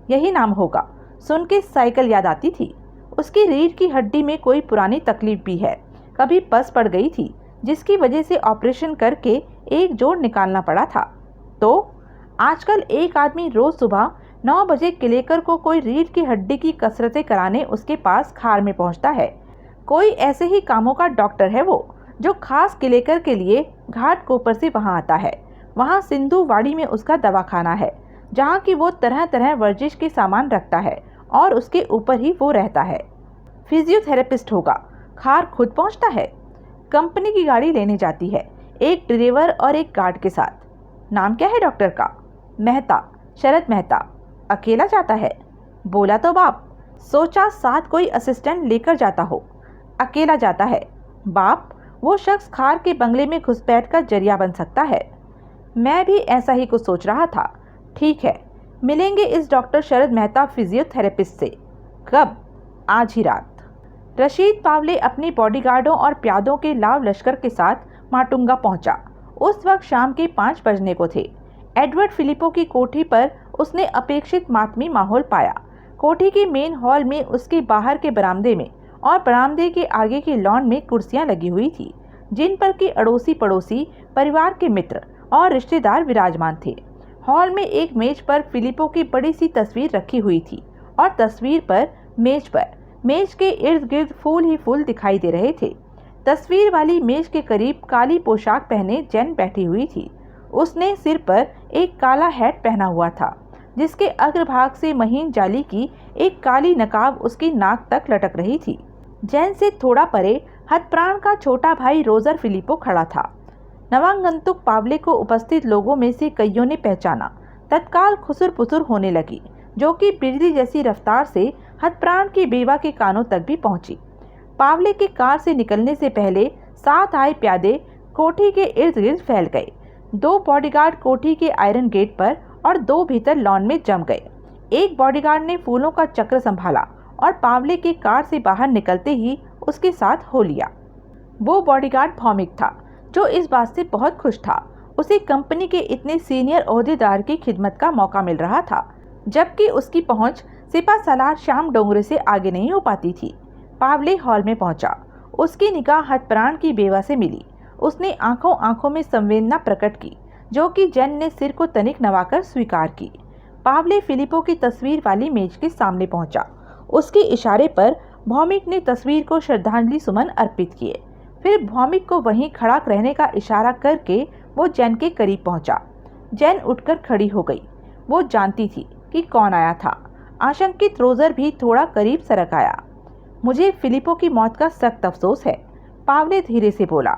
यही नाम होगा। सुन के साइकिल याद आती थी। उसकी रीढ़ की हड्डी में कोई पुरानी तकलीफ भी है, कभी पस पड़ गई थी जिसकी वजह से ऑपरेशन करके एक जोड़ निकालना पड़ा था। तो आजकल एक आदमी रोज सुबह 9 बजे किलेकर को कोई रीढ़ की हड्डी की कसरतें कराने उसके पास खार में पहुंचता है। कोई ऐसे ही कामों का डॉक्टर है वो, जो खास किलेकर के लिए घाट कोपर से वहां आता है। वहां सिंधुवाड़ी में उसका दवाखाना है, जहां की वो तरह तरह वर्जिश के सामान रखता है और उसके ऊपर ही वो रहता है। फिजियोथेरेपिस्ट होगा। खार खुद पहुंचता है। कंपनी की गाड़ी लेने जाती है, एक ड्राइवर और एक गार्ड के साथ। नाम क्या है डॉक्टर का? मेहता, शरद मेहता। अकेला जाता है? बोला तो बाप। सोचा साथ कोई असिस्टेंट लेकर जाता हो। अकेला जाता है। बाप, वो शख्स खार के बंगले में घुसपैठ का जरिया बन सकता है। मैं भी ऐसा ही कुछ सोच रहा था। ठीक है, मिलेंगे इस डॉक्टर शरद मेहता फिजियोथेरेपिस्ट से। कब? आज ही रात। रशीद पावले अपने बॉडीगार्डों और प्यादों के लाव लश्कर के साथ माटुंगा पहुंचा। उस वक्त शाम के 5 बजने को थे। एडवर्ड फिलिपो की कोठी पर उसने अपेक्षित मातमी माहौल पाया। कोठी के मेन हॉल में, उसके बाहर के बरामदे में और बरामदे के आगे की लॉन में कुर्सियां लगी हुई थी, जिन पर के अड़ोसी पड़ोसी, परिवार के मित्र और रिश्तेदार विराजमान थे। हॉल में एक मेज पर फिलिपो की बड़ी सी तस्वीर रखी हुई थी और तस्वीर पर मेज के इर्द गिर्द फूल ही फूल दिखाई दे रहे थे। तस्वीर वाली मेज के करीब काली पोशाक पहने जैन बैठी हुई थी। उसने सिर पर एक काला हैट पहना हुआ था, जिसके अग्रभाग से महीन जाली की एक काली नकाब उसकी नाक तक लटक रही थी। जैन से थोड़ा परे हथप्राण का छोटा भाई रोजर फिलिपो खड़ा था। नवागंतुक पावले को उपस्थित लोगों में से कईयों ने पहचाना। तत्काल खुसुर पुसुर होने लगी, जो कि बिजली जैसी रफ्तार से हथप्राण की बेवा के कानों तक भी पहुंची। पावले के कार से निकलने से पहले 7 आए प्यादे कोठी के इर्द गिर्द फैल गए। 2 बॉडीगार्ड कोठी के आयरन गेट पर और 2 भीतर लॉन में जम गए। एक बॉडीगार्ड ने फूलों का चक्र संभाला और पावले के कार से बाहर निकलते ही उसके साथ हो लिया। वो बॉडीगार्ड भौमिक था, जो इस बात से बहुत खुश था। उसे कंपनी के इतने सीनियर ओहदेदार की खिदमत का मौका मिल रहा था, जबकि उसकी पहुंच सिपा सलार श्याम डोंगरे से आगे नहीं हो पाती थी। पावले हॉल में पहुंचा। उसकी निगाह हथप्राण की बेवा से मिली। उसने आंखों आंखों में संवेदना प्रकट की, जो कि जैन ने सिर को तनिक नवाकर स्वीकार की। पावले फिलिपो की तस्वीर वाली मेज के सामने पहुंचा। उसके इशारे पर भौमिक ने तस्वीर को श्रद्धांजलि सुमन अर्पित किए। फिर भौमिक को वहीं खड़ा रहने का इशारा करके वो जैन के करीब पहुंचा। जैन उठकर खड़ी हो गई। वो जानती थी कि कौन आया था। आशंकित रोजर भी थोड़ा करीब सरक आया। मुझे फिलिपो की मौत का सख्त अफसोस है, पावले धीरे से बोला।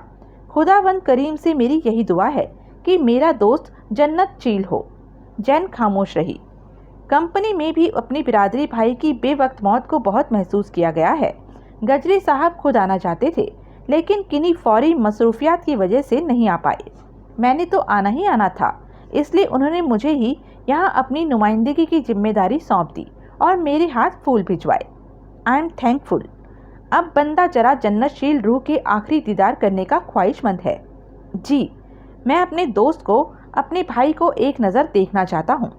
खुदावंद करीम से मेरी यही दुआ है कि मेरा दोस्त जन्नत चील हो। जैन खामोश रही। कंपनी में भी अपनी बिरादरी भाई की बेवक्त मौत को बहुत महसूस किया गया है। गजरी साहब खुद आना चाहते थे, लेकिन किन्हीं फौरी मसरूफियात की वजह से नहीं आ पाए। मैंने तो आना ही आना था, इसलिए उन्होंने मुझे ही यहाँ अपनी नुमाइंदगी की जिम्मेदारी सौंप दी और मेरे हाथ फूल भिजवाए। I am thankful. अब बंदा जरा जन्नतशील रूह के आखिरी दीदार करने का ख्वाहिशमंद है। जी, मैं अपने दोस्त को, अपने भाई को एक नज़र देखना चाहता हूँ।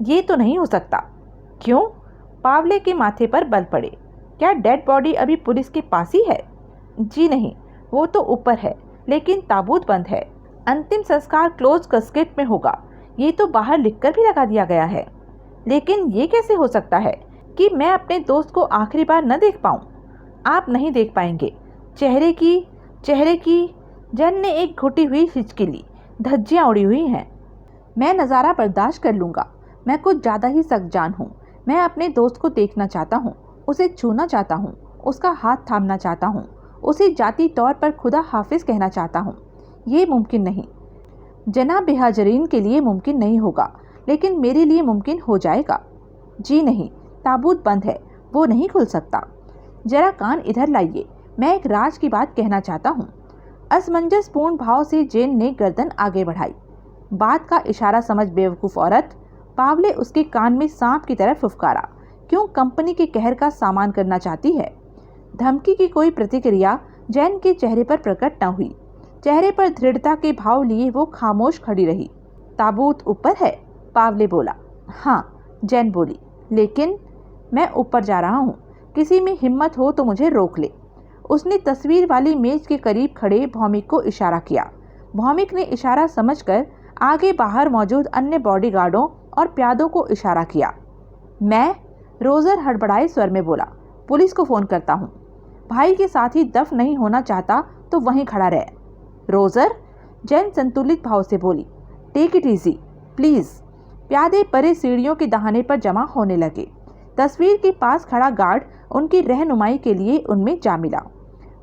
ये तो नहीं हो सकता। क्यों? पावले के माथे पर बल पड़े। क्या डेड बॉडी अभी पुलिस के पास ही है? जी नहीं, वो तो ऊपर है, लेकिन ताबूत बंद है। अंतिम संस्कार क्लोज कैस्केट में होगा, ये तो बाहर लिखकर भी लगा दिया गया है। लेकिन ये कैसे हो सकता है कि मैं अपने दोस्त को आखिरी बार न देख पाऊँ? आप नहीं देख पाएंगे। चेहरे की जैन ने एक घुटी हुई हिचकी ली। धज्जियाँ उड़ी हुई हैं। मैं नज़ारा बर्दाश्त कर लूँगा। मैं कुछ ज़्यादा ही सख्त जान हूँ। मैं अपने दोस्त को देखना चाहता हूँ, उसे छूना चाहता हूँ, उसका हाथ थामना चाहता हूँ, उसे जाती तौर पर खुदा हाफिज कहना चाहता हूँ। ये मुमकिन नहीं। जनाब बेहाजरीन के लिए मुमकिन नहीं होगा, लेकिन मेरे लिए मुमकिन हो जाएगा। जी नहीं, ताबूत बंद है, वो नहीं खुल सकता। जरा कान इधर लाइए, मैं एक राज की बात कहना चाहता हूँ। असमंजसपूर्ण भाव से जैन ने गर्दन आगे बढ़ाई। बात का इशारा समझ बेवकूफ़ औरत। पावले उसके कान में सांप की तरह फुफकारा। क्यों कंपनी के कहर का सामान करना चाहती है? धमकी की कोई प्रतिक्रिया जैन के चेहरे पर प्रकट न हुई। चेहरे पर दृढ़ता के भाव लिए वो खामोश खड़ी रही। ताबूत ऊपर है, पावले बोला। हाँ, जैन बोली, लेकिन मैं ऊपर जा रहा हूँ। किसी में हिम्मत हो तो मुझे रोक ले। उसने तस्वीर वाली मेज के करीब खड़े भौमिक को इशारा किया। भौमिक ने इशारा समझकर आगे बाहर मौजूद अन्य बॉडीगार्डों और प्यादों को इशारा किया। मैं, रोजर हड़बड़ाए स्वर में बोला, पुलिस को फोन करता हूँ। भाई के साथ ही दफ नहीं होना चाहता तो वहीं खड़ा रहे। रोजर, जैन संतुलित भाव से बोली, टेक इट इजी प्लीज। प्यादे परे सीढ़ियों के दहाने पर जमा होने लगे। तस्वीर के पास खड़ा गार्ड उनकी रहनुमाई के लिए उनमें जा मिला।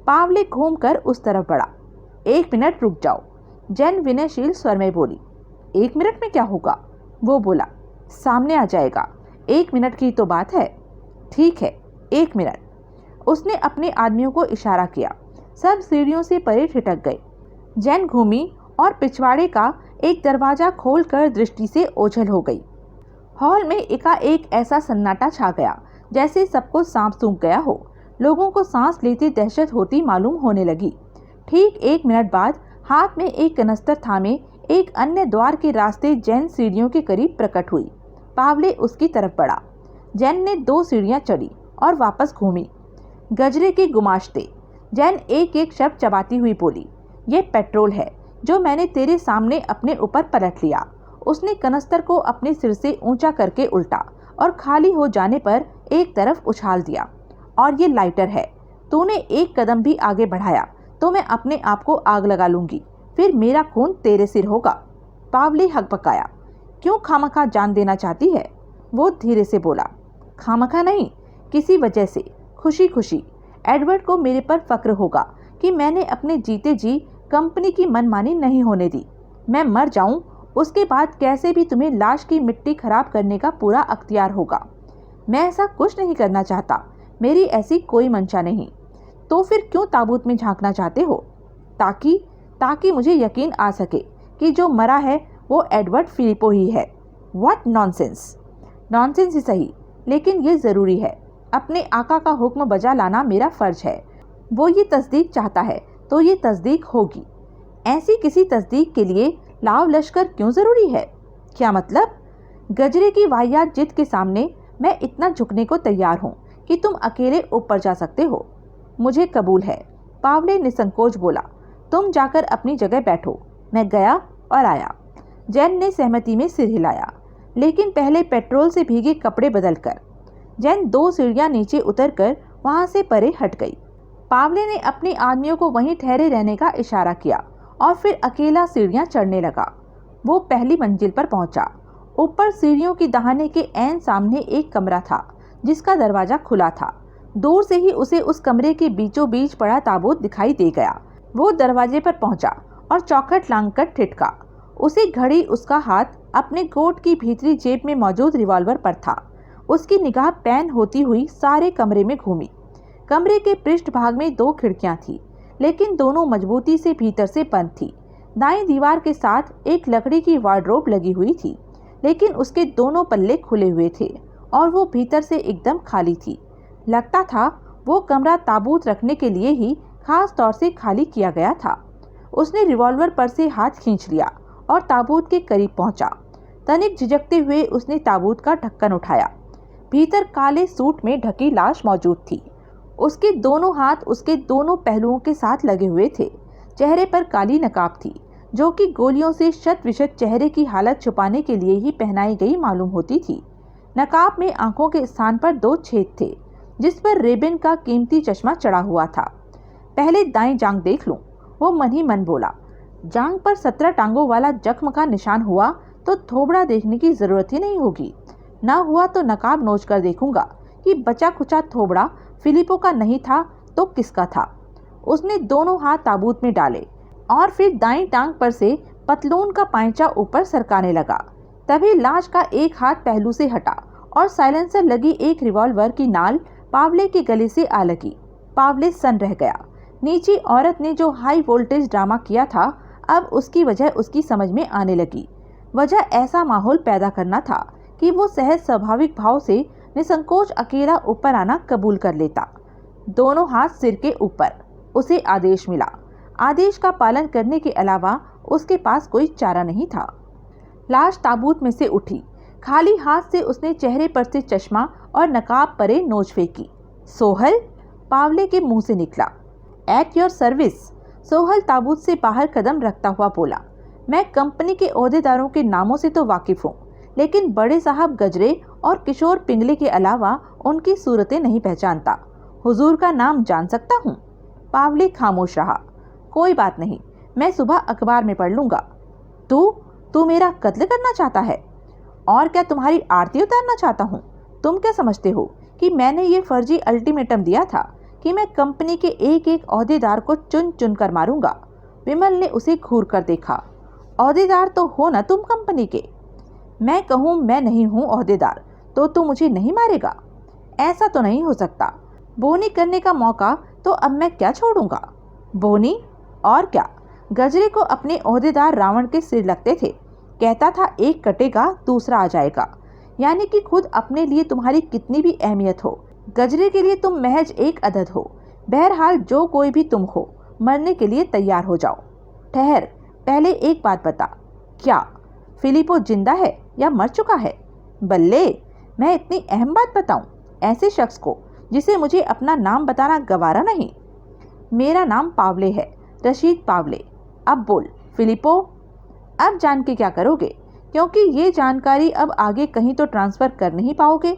पावले घूमकर उस तरफ बढ़ा। 1 मिनट रुक जाओ, जैन विनयशील स्वर में बोली। 1 मिनट में क्या होगा? वो बोला, सामने आ जाएगा। 1 मिनट की तो बात है। ठीक है, 1 मिनट। उसने अपने आदमियों को इशारा किया। सब सीढ़ियों से परे ठिठक गए। जैन घूमी और पिछवाड़े का एक दरवाजा खोलकर दृष्टि से ओझल हो गई। हॉल में एकाएक ऐसा सन्नाटा छा गया जैसे सबको सांप सूंघ गया हो। लोगों को सांस लेते दहशत होती मालूम होने लगी। ठीक 1 मिनट बाद हाथ में एक कनस्तर थामे एक अन्य द्वार के रास्ते जैन सीढ़ियों के करीब प्रकट हुई। पावले उसकी तरफ बढ़ा। जैन ने 2 सीढ़ियां चढ़ी और वापस घूमी। गजरे के गुमाश्ते। जैन एक एक शब्द चबाती हुई बोली, ये पेट्रोल है जो मैंने तेरे सामने अपने ऊपर पलट लिया। उसने कनस्तर को अपने सिर से ऊंचा करके उल्टा और खाली हो जाने पर एक तरफ उछाल दिया। और ये लाइटर है। तूने एक कदम भी आगे बढ़ाया तो मैं अपने आप को आग लगा लूंगी, फिर मेरा खून तेरे सिर होगा। पावले हकबकाया। क्यों खामखा जान देना चाहती है? वो धीरे से बोला, खामखा नहीं, किसी वजह से, खुशी खुशी। एडवर्ड को मेरे पर फक्र होगा कि मैंने अपने जीते जी कंपनी की मनमानी नहीं होने दी। मैं मर जाऊं उसके बाद कैसे भी तुम्हें लाश की मिट्टी खराब करने का पूरा अख्तियार होगा। मैं ऐसा कुछ नहीं करना चाहता, मेरी ऐसी कोई मंशा नहीं। तो फिर क्यों ताबूत में झांकना चाहते हो? ताकि मुझे यकीन आ सके कि जो मरा है वो एडवर्ड फिलिपो ही है। What nonsense. नॉनसेंस ही सही, लेकिन ये ज़रूरी है। अपने आका का हुक्म बजा लाना मेरा फ़र्ज है। वो ये तस्दीक चाहता है तो ये तस्दीक होगी। ऐसी किसी तस्दीक के लिए लाव लश्कर क्यों ज़रूरी है? क्या मतलब? गजरे की वाहियात जिद के सामने मैं इतना झुकने को तैयार हूँ कि तुम अकेले ऊपर जा सकते हो। मुझे कबूल है, पावले निसंकोच बोला। तुम जाकर अपनी जगह बैठो। मैं गया और आया। जैन ने सहमति में सिर हिलाया, लेकिन पहले पेट्रोल से भीगे कपड़े बदलकर। जैन 2 सीढ़ियां नीचे उतरकर वहां से परे हट गई। पावले ने अपने आदमियों को वहीं ठहरे रहने का इशारा किया और फिर अकेला सीढ़ियां चढ़ने लगा। वो पहली मंजिल पर पहुंचा। ऊपर सीढ़ियों की दहाने के ऐन सामने एक कमरा था जिसका दरवाजा खुला था। दूर से ही उसे उस कमरे के बीचों बीच पड़ा ताबूत दिखाई दे गया। वो दरवाजे पर पहुंचा और चौखट लांघकर ठिठका। उसी घड़ी उसका हाथ अपने कोट की भीतरी जेब में मौजूद रिवॉल्वर पर था। उसकी निगाह पैन होती हुई सारे कमरे में घूमी। कमरे के पृष्ठभाग में 2 खिड़कियां थी, लेकिन दोनों मजबूती से भीतर से बंद थी। दाईं दीवार के साथ एक लकड़ी की वार्डरोब लगी हुई थी, लेकिन उसके दोनों पल्ले खुले हुए थे और वो भीतर से एकदम खाली थी। लगता था वो कमरा ताबूत रखने के लिए ही खास तौर से खाली किया गया था। उसने रिवॉल्वर पर से हाथ खींच लिया और ताबूत के करीब पहुंचा। तनिक झिझकते हुए उसने ताबूत का ढक्कन उठाया। भीतर काले सूट में ढकी लाश मौजूद थी। उसके दोनों हाथ उसके दोनों पहलुओं के साथ लगे हुए थे। चेहरे पर काली नकाब थी, जो कि गोलियों से शत-विशत चेहरे की हालत छुपाने के लिए ही पहनाई गई मालूम होती थी। नकाब में आंखों के स्थान पर 2 छेद थे, जिस पर रेबिन का कीमती चश्मा चढ़ा हुआ था। पहले दाईं जांग देख लूं, वो मन ही मन बोला। जांग पर 17 टांगों वाला जख्म का निशान हुआ तो थोबड़ा देखने की जरूरत ही नहीं होगी। ना हुआ तो नकाब नोच कर देखूंगा कि बचा खुचा थोबड़ा फिलिपो का नहीं था तो किसका था। उसने दोनों हाथ ताबूत में डाले और फिर दाईं टांग पर से पतलून का पांचा ऊपर सरकाने लगा। तभी लाश का एक हाथ पहलू से हटा और साइलेंसर लगी एक रिवॉल्वर की नाल पावले के गले से आ लगी। पावले सन रह गया। नीची औरत ने जो हाई वोल्टेज ड्रामा किया था, अब उसकी वजह उसकी समझ में आने लगी। वजह ऐसा माहौल पैदा करना था कि वो सहज स्वाभाविक भाव से निसंकोच अकेला ऊपर आना कबूल कर लेता। दोनों हाथ सिर के ऊपर। उसे आदेश मिला। आदेश का पालन करने के अलावा उसके पास कोई चारा नहीं था। लाश ताबूत में से उठी। खाली हाथ से उसने चेहरे पर से चश्मा और नकाब परे नोच फेंकी। सोहल, पावले के मुंह से निकला। At your service. सोहल ताबूत से बाहर कदम रखता हुआ बोला, मैं कंपनी के ओहदेदारों के नामों से तो वाकिफ हूँ, लेकिन बड़े साहब गजरे और किशोर पिंगले के अलावा उनकी सूरतें नहीं पहचानता। हुजूर का नाम जान सकता हूँ? पावले खामोश रहा। कोई बात नहीं, मैं सुबह अखबार में पढ़ लूंगा। तू मेरा कत्ल करना चाहता है? और क्या तुम्हारी आरती उतारना चाहता हूँ? तुम क्या समझते हो कि मैंने ये फर्जी अल्टीमेटम दिया था कि मैं कंपनी के एक एक ओहदेदार को चुन चुन कर मारूंगा? विमल ने उसे घूर कर देखा। ओहदेदार तो हो ना तुम कंपनी के। मैं कहूँ मैं नहीं हूँ ओहदेदार तो तू मुझे नहीं मारेगा? ऐसा तो नहीं हो सकता। बोनी करने का मौका तो अब मैं क्या छोड़ूंगा? बोनी? और क्या? गजरे को अपने ओहदेदार रावण के सिर लगते थे। कहता था एक कटेगा दूसरा आ जाएगा। यानी कि खुद अपने लिए तुम्हारी कितनी भी अहमियत हो, गजरे के लिए तुम महज एक अदद हो। बहरहाल जो कोई भी तुम हो, मरने के लिए तैयार हो जाओ। ठहर, पहले एक बात बता, क्या फिलिपो जिंदा है या मर चुका है? बल्ले, मैं इतनी अहम बात बताऊं ऐसे शख्स को जिसे मुझे अपना नाम बताना गवारा नहीं? मेरा नाम पावले है, रशीद पावले। अब बोल फिलिपो। अब जान के क्या करोगे, क्योंकि ये जानकारी अब आगे कहीं तो ट्रांसफ़र कर नहीं पाओगे।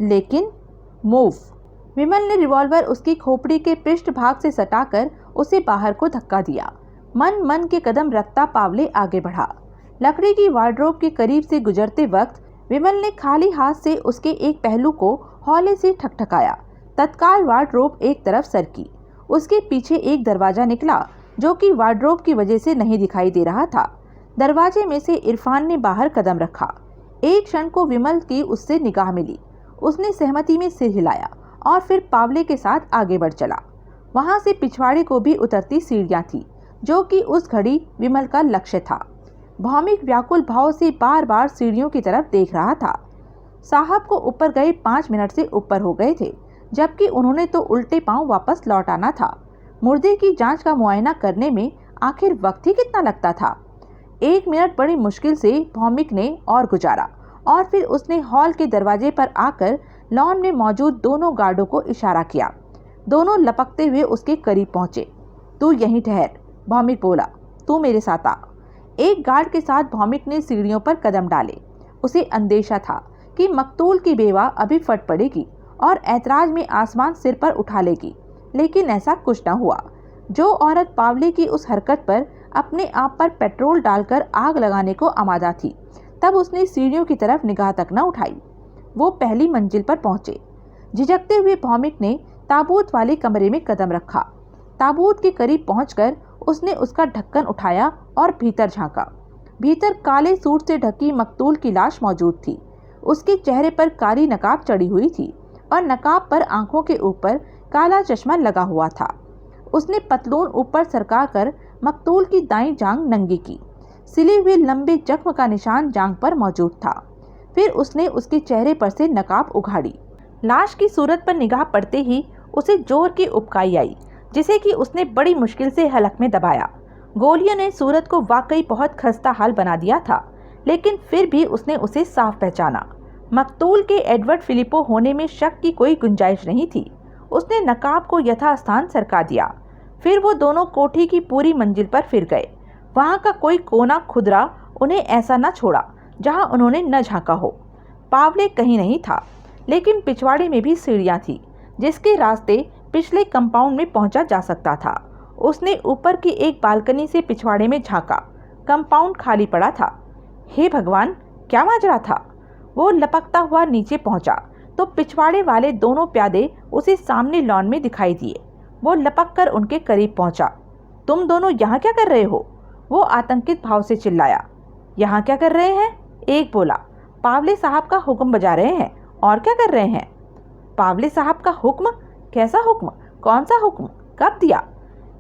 लेकिन मूव। विमल ने रिवॉल्वर उसकी खोपड़ी के पृष्ठभाग से सटाकर उसे बाहर को धक्का दिया। मन मन के कदम रखता पावले आगे बढ़ा। लकड़ी की वार्डरोब के करीब से गुजरते वक्त विमल ने खाली हाथ से उसके एक पहलू को हौले से ठकठकाया। तत्काल वार्डरोब एक तरफ सरकी। उसके पीछे एक दरवाजा निकला जो कि वार्डरोब की वजह से नहीं दिखाई दे रहा था। दरवाजे में से इरफान ने बाहर कदम रखा। एक क्षण को विमल की उससे निगाह मिली। उसने सहमति में सिर हिलाया और फिर पावले के साथ आगे बढ़ चला। वहां से पिछवाड़े को भी उतरती सीढ़ियां थी, जो कि उस घड़ी विमल का लक्ष्य था। भौमिक व्याकुल भाव से बार बार सीढ़ियों की तरफ देख रहा था। साहब को ऊपर गए 5 मिनट से ऊपर हो गए थे, जबकि उन्होंने तो उल्टे पांव वापस लौट आना था। मुर्दे की जांच का मुआयना करने में आखिर वक्त ही कितना लगता था? 1 मिनट बड़ी मुश्किल से भौमिक ने और गुजारा और फिर उसने हॉल के दरवाजे पर आकर लॉन में मौजूद दोनों गार्डों को इशारा किया। दोनों लपकते हुए उसके करीब पहुंचे। तू यहीं ठहर, भौमिक बोला, तू मेरे साथ आ। एक गार्ड के साथ भौमिक ने सीढ़ियों पर कदम डाले। उसे अंदेशा था कि मकतूल की बेवा अभी फट पड़ेगी और ऐतराज में आसमान सिर पर उठा लेगी, लेकिन ऐसा कुछ न हुआ। जो औरत पावले की उस हरकत पर अपने आप पर पेट्रोल डालकर आग लगाने को आमादा थी, तब उसने सीढ़ियों की तरफ निगाह तक न उठाई। वो पहली मंजिल पर पहुंचे। झिझकते हुए भौमिक ने ताबूत वाले कमरे में कदम रखा। ताबूत के करीब पहुंचकर उसने उसका ढक्कन उठाया और भीतर झांका। भीतर काले सूट से ढकी मकतूल की लाश मौजूद थी। उसके चेहरे पर काली नकाब चढ़ी हुई थी और नकाब पर आंखों के ऊपर काला चश्मा लगा हुआ था। उसने पतलून ऊपर सरका कर मकतूल की दाईं जांघ नंगी की। सिले हुए लंबे जख्म का निशान जांघ पर मौजूद था। फिर उसने उसके चेहरे पर से नकाब उघाड़ी। लाश की सूरत पर निगाह पड़ते ही उसे जोर की उबकाई आई, जिसे कि उसने बड़ी मुश्किल से हलक में दबाया। गोलियों ने सूरत को वाकई बहुत खस्ता हाल बना दिया था, लेकिन फिर भी उसने उसे साफ पहचाना। मकतूल के एडवर्ड फिलिपो होने में शक की कोई गुंजाइश नहीं थी। उसने नकाब को यथास्थान सरका दिया। फिर वो दोनों कोठी की पूरी मंजिल पर फिर गए। वहाँ का कोई कोना खुदरा उन्हें ऐसा न छोड़ा जहाँ उन्होंने न झांका हो। पावले कहीं नहीं था, लेकिन पिछवाड़े में भी सीढ़ियाँ थी, जिसके रास्ते पिछले कंपाउंड में पहुंचा जा सकता था। उसने ऊपर की एक बालकनी से पिछवाड़े में झांका। कंपाउंड खाली पड़ा था। हे भगवान, क्या माजरा था? वो लपकता हुआ नीचे पहुंचा तो पिछवाड़े वाले दोनों प्यादे उसे सामने लॉन में दिखाई दिए। वो लपक कर उनके करीब पहुंचा। तुम दोनों यहाँ क्या कर रहे हो? वो आतंकित भाव से चिल्लाया। यहाँ क्या कर रहे हैं? एक बोला। पावले साहब का हुक्म बजा रहे हैं। और क्या कर रहे हैं? पावले साहब का हुक्म? कैसा हुक्म? कौन सा हुक्म? कब दिया?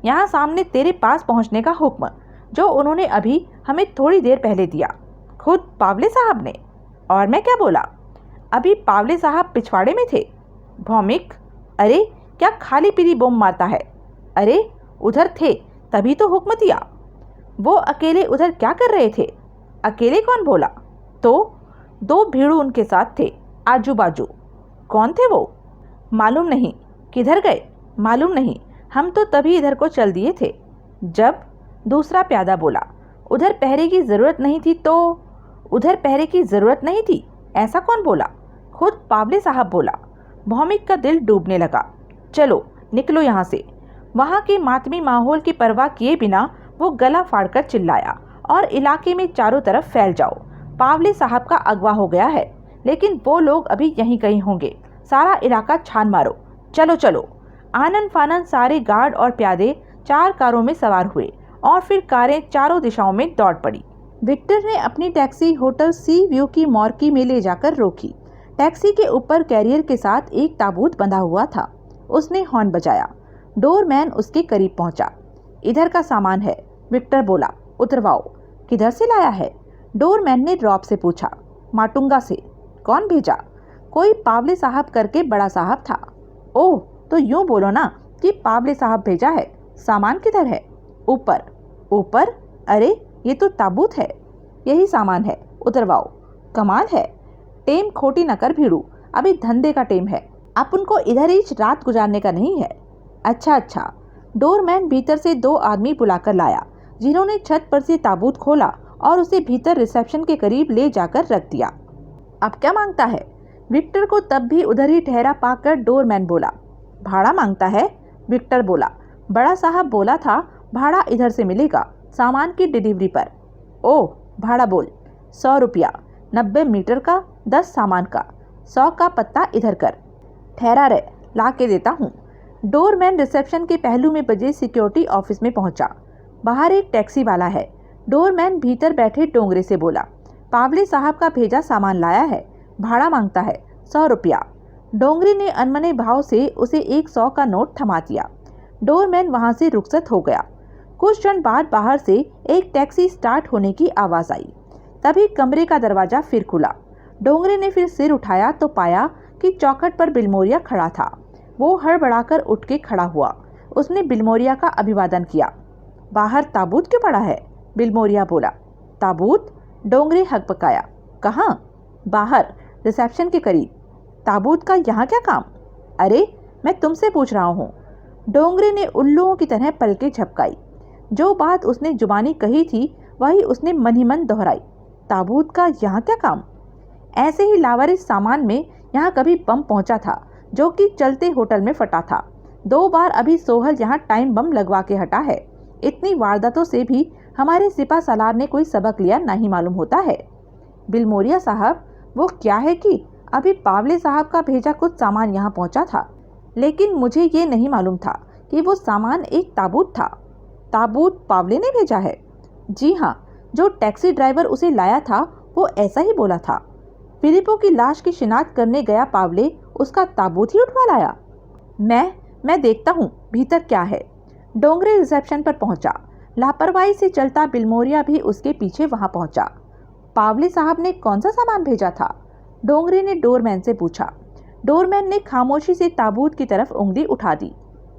यहाँ सामने तेरे पास पहुँचने का हुक्म, जो उन्होंने अभी हमें थोड़ी देर पहले दिया। खुद पावले साहब ने? और मैं क्या बोला? अभी पावले साहब पिछवाड़े में थे। भौमिक, अरे क्या खाली पीली बम मारता है? अरे उधर थे, तभी तो हुक्म दिया। वो अकेले उधर क्या कर रहे थे? अकेले कौन बोला? तो 2 भीड़ू उनके साथ थे, आजू बाजू। कौन थे वो? मालूम नहीं। किधर गए? मालूम नहीं। हम तो तभी इधर को चल दिए थे। जब? दूसरा प्यादा बोला। उधर पहरे की ज़रूरत नहीं थी तो? उधर पहरे की ज़रूरत नहीं थी, ऐसा कौन बोला? खुद पावले साहब बोला। भौमिक का दिल डूबने लगा। चलो निकलो यहाँ से। वहाँ के मातमी माहौल की परवाह किए बिना वो गला फाड़कर चिल्लाया, और इलाके में चारों तरफ फैल जाओ। पावले साहब का अगवा हो गया है, लेकिन वो लोग अभी यहीं कहीं होंगे। सारा इलाका छान मारो। चलो चलो। आनन फानन सारे गार्ड और प्यादे 4 कारों में सवार हुए और फिर कारें चारों दिशाओं में दौड़ पड़ी। विक्टर ने अपनी टैक्सी होटल सी व्यू की मॉर्की में ले जाकर रोकी। टैक्सी के ऊपर कैरियर के साथ एक ताबूत बंधा हुआ था। उसने हॉर्न बजाया। डोरमैन उसके करीब पहुंचा। इधर का सामान है, विक्टर बोला। उतरवाओ। किधर से लाया है? डोरमैन ने रॉब से पूछा। माटुंगा से। कौन भेजा? कोई पावले साहब करके बड़ा साहब था। ओह, तो यूं बोलो ना कि पावले साहब भेजा है। सामान किधर है? ऊपर। ऊपर? अरे ये तो ताबूत है। यही सामान है, उतरवाओ। कमाल है। टेम खोटी न कर भीड़ू, अभी धंधे का टेम है। अपन को इधर ही रात गुजारने का नहीं है। अच्छा अच्छा। डोरमैन भीतर से 2 आदमी बुलाकर लाया, जिन्होंने छत पर से ताबूत खोला और उसे भीतर रिसेप्शन के करीब ले जाकर रख दिया। अब क्या मांगता है? विक्टर को तब भी उधर ही ठहरा पाकर डोरमैन बोला। भाड़ा मांगता है? विक्टर बोला। बड़ा साहब बोला था भाड़ा इधर से मिलेगा, सामान की डिलीवरी पर। ओह, भाड़ा बोल। 100 रुपया, 90 मीटर का, 10 सामान का। 100 का पत्ता इधर कर। ठहरा रहे, ला के देता हूँ। डोरमैन रिसेप्शन के पहलू में बजे सिक्योरिटी ऑफिस में पहुंचा। बाहर एक टैक्सी वाला है। डोरमैन भीतर बैठे डोंगरे से बोला। पावले साहब का भेजा सामान लाया है, भाड़ा मांगता है 100 रुपया। डोंगरे ने अनमने भाव से उसे एक 100 का नोट थमा दिया। डोरमैन वहां से रुखसत हो गया। कुछ क्षण बाद बाहर से एक टैक्सी स्टार्ट होने की आवाज आई। तभी कमरे का दरवाजा फिर खुला। डोंगरे ने फिर सिर उठाया तो पाया कि चौखट पर बिलमोरिया खड़ा था। वो हड़बड़ाकर उठ के खड़ा हुआ। उसने बिलमोरिया का अभिवादन किया। बाहर ताबूत क्यों पड़ा है? बिलमोरिया बोला। ताबूत? डोंगरे हकपकाया। कहाँ? बाहर, रिसेप्शन के करीब। ताबूत का यहाँ क्या काम? अरे मैं तुमसे पूछ रहा हूँ। डोंगरे ने उल्लुओं की तरह पलकें झपकाई। जो बात उसने जुबानी कही थी वही उसने मन ही मन दोहराई। ताबूत का यहाँ क्या काम? ऐसे ही लावारिस सामान में यहाँ कभी बम पहुंचा था, जो कि चलते होटल में फटा था। 2 बार अभी सोहल यहाँ टाइम बम लगवा के हटा है। इतनी वारदातों से भी हमारे सिपा सालार ने कोई सबक लिया नहीं मालूम होता है। बिलमोरिया साहब, वो क्या है कि अभी पावले साहब का भेजा कुछ सामान यहाँ पहुँचा था, लेकिन मुझे ये नहीं मालूम था कि वो सामान एक ताबूत था। ताबूत पावले ने भेजा है? जी हाँ, जो टैक्सी ड्राइवर उसे लाया था वो ऐसा ही बोला था। फिलिपो की लाश की शिनाख्त करने गया पावले उसका ताबूत ही उठवा लाया। मैं देखता हूँ भीतर क्या है। डोंगरे रिसेप्शन पर पहुंचा। लापरवाही से चलता बिलमोरिया भी उसके पीछे वहां पहुंचा। पावले साहब ने कौन सा सामान भेजा था? डोंगरे ने डोरमैन से पूछा। डोरमैन ने खामोशी से ताबूत की तरफ उंगली उठा दी।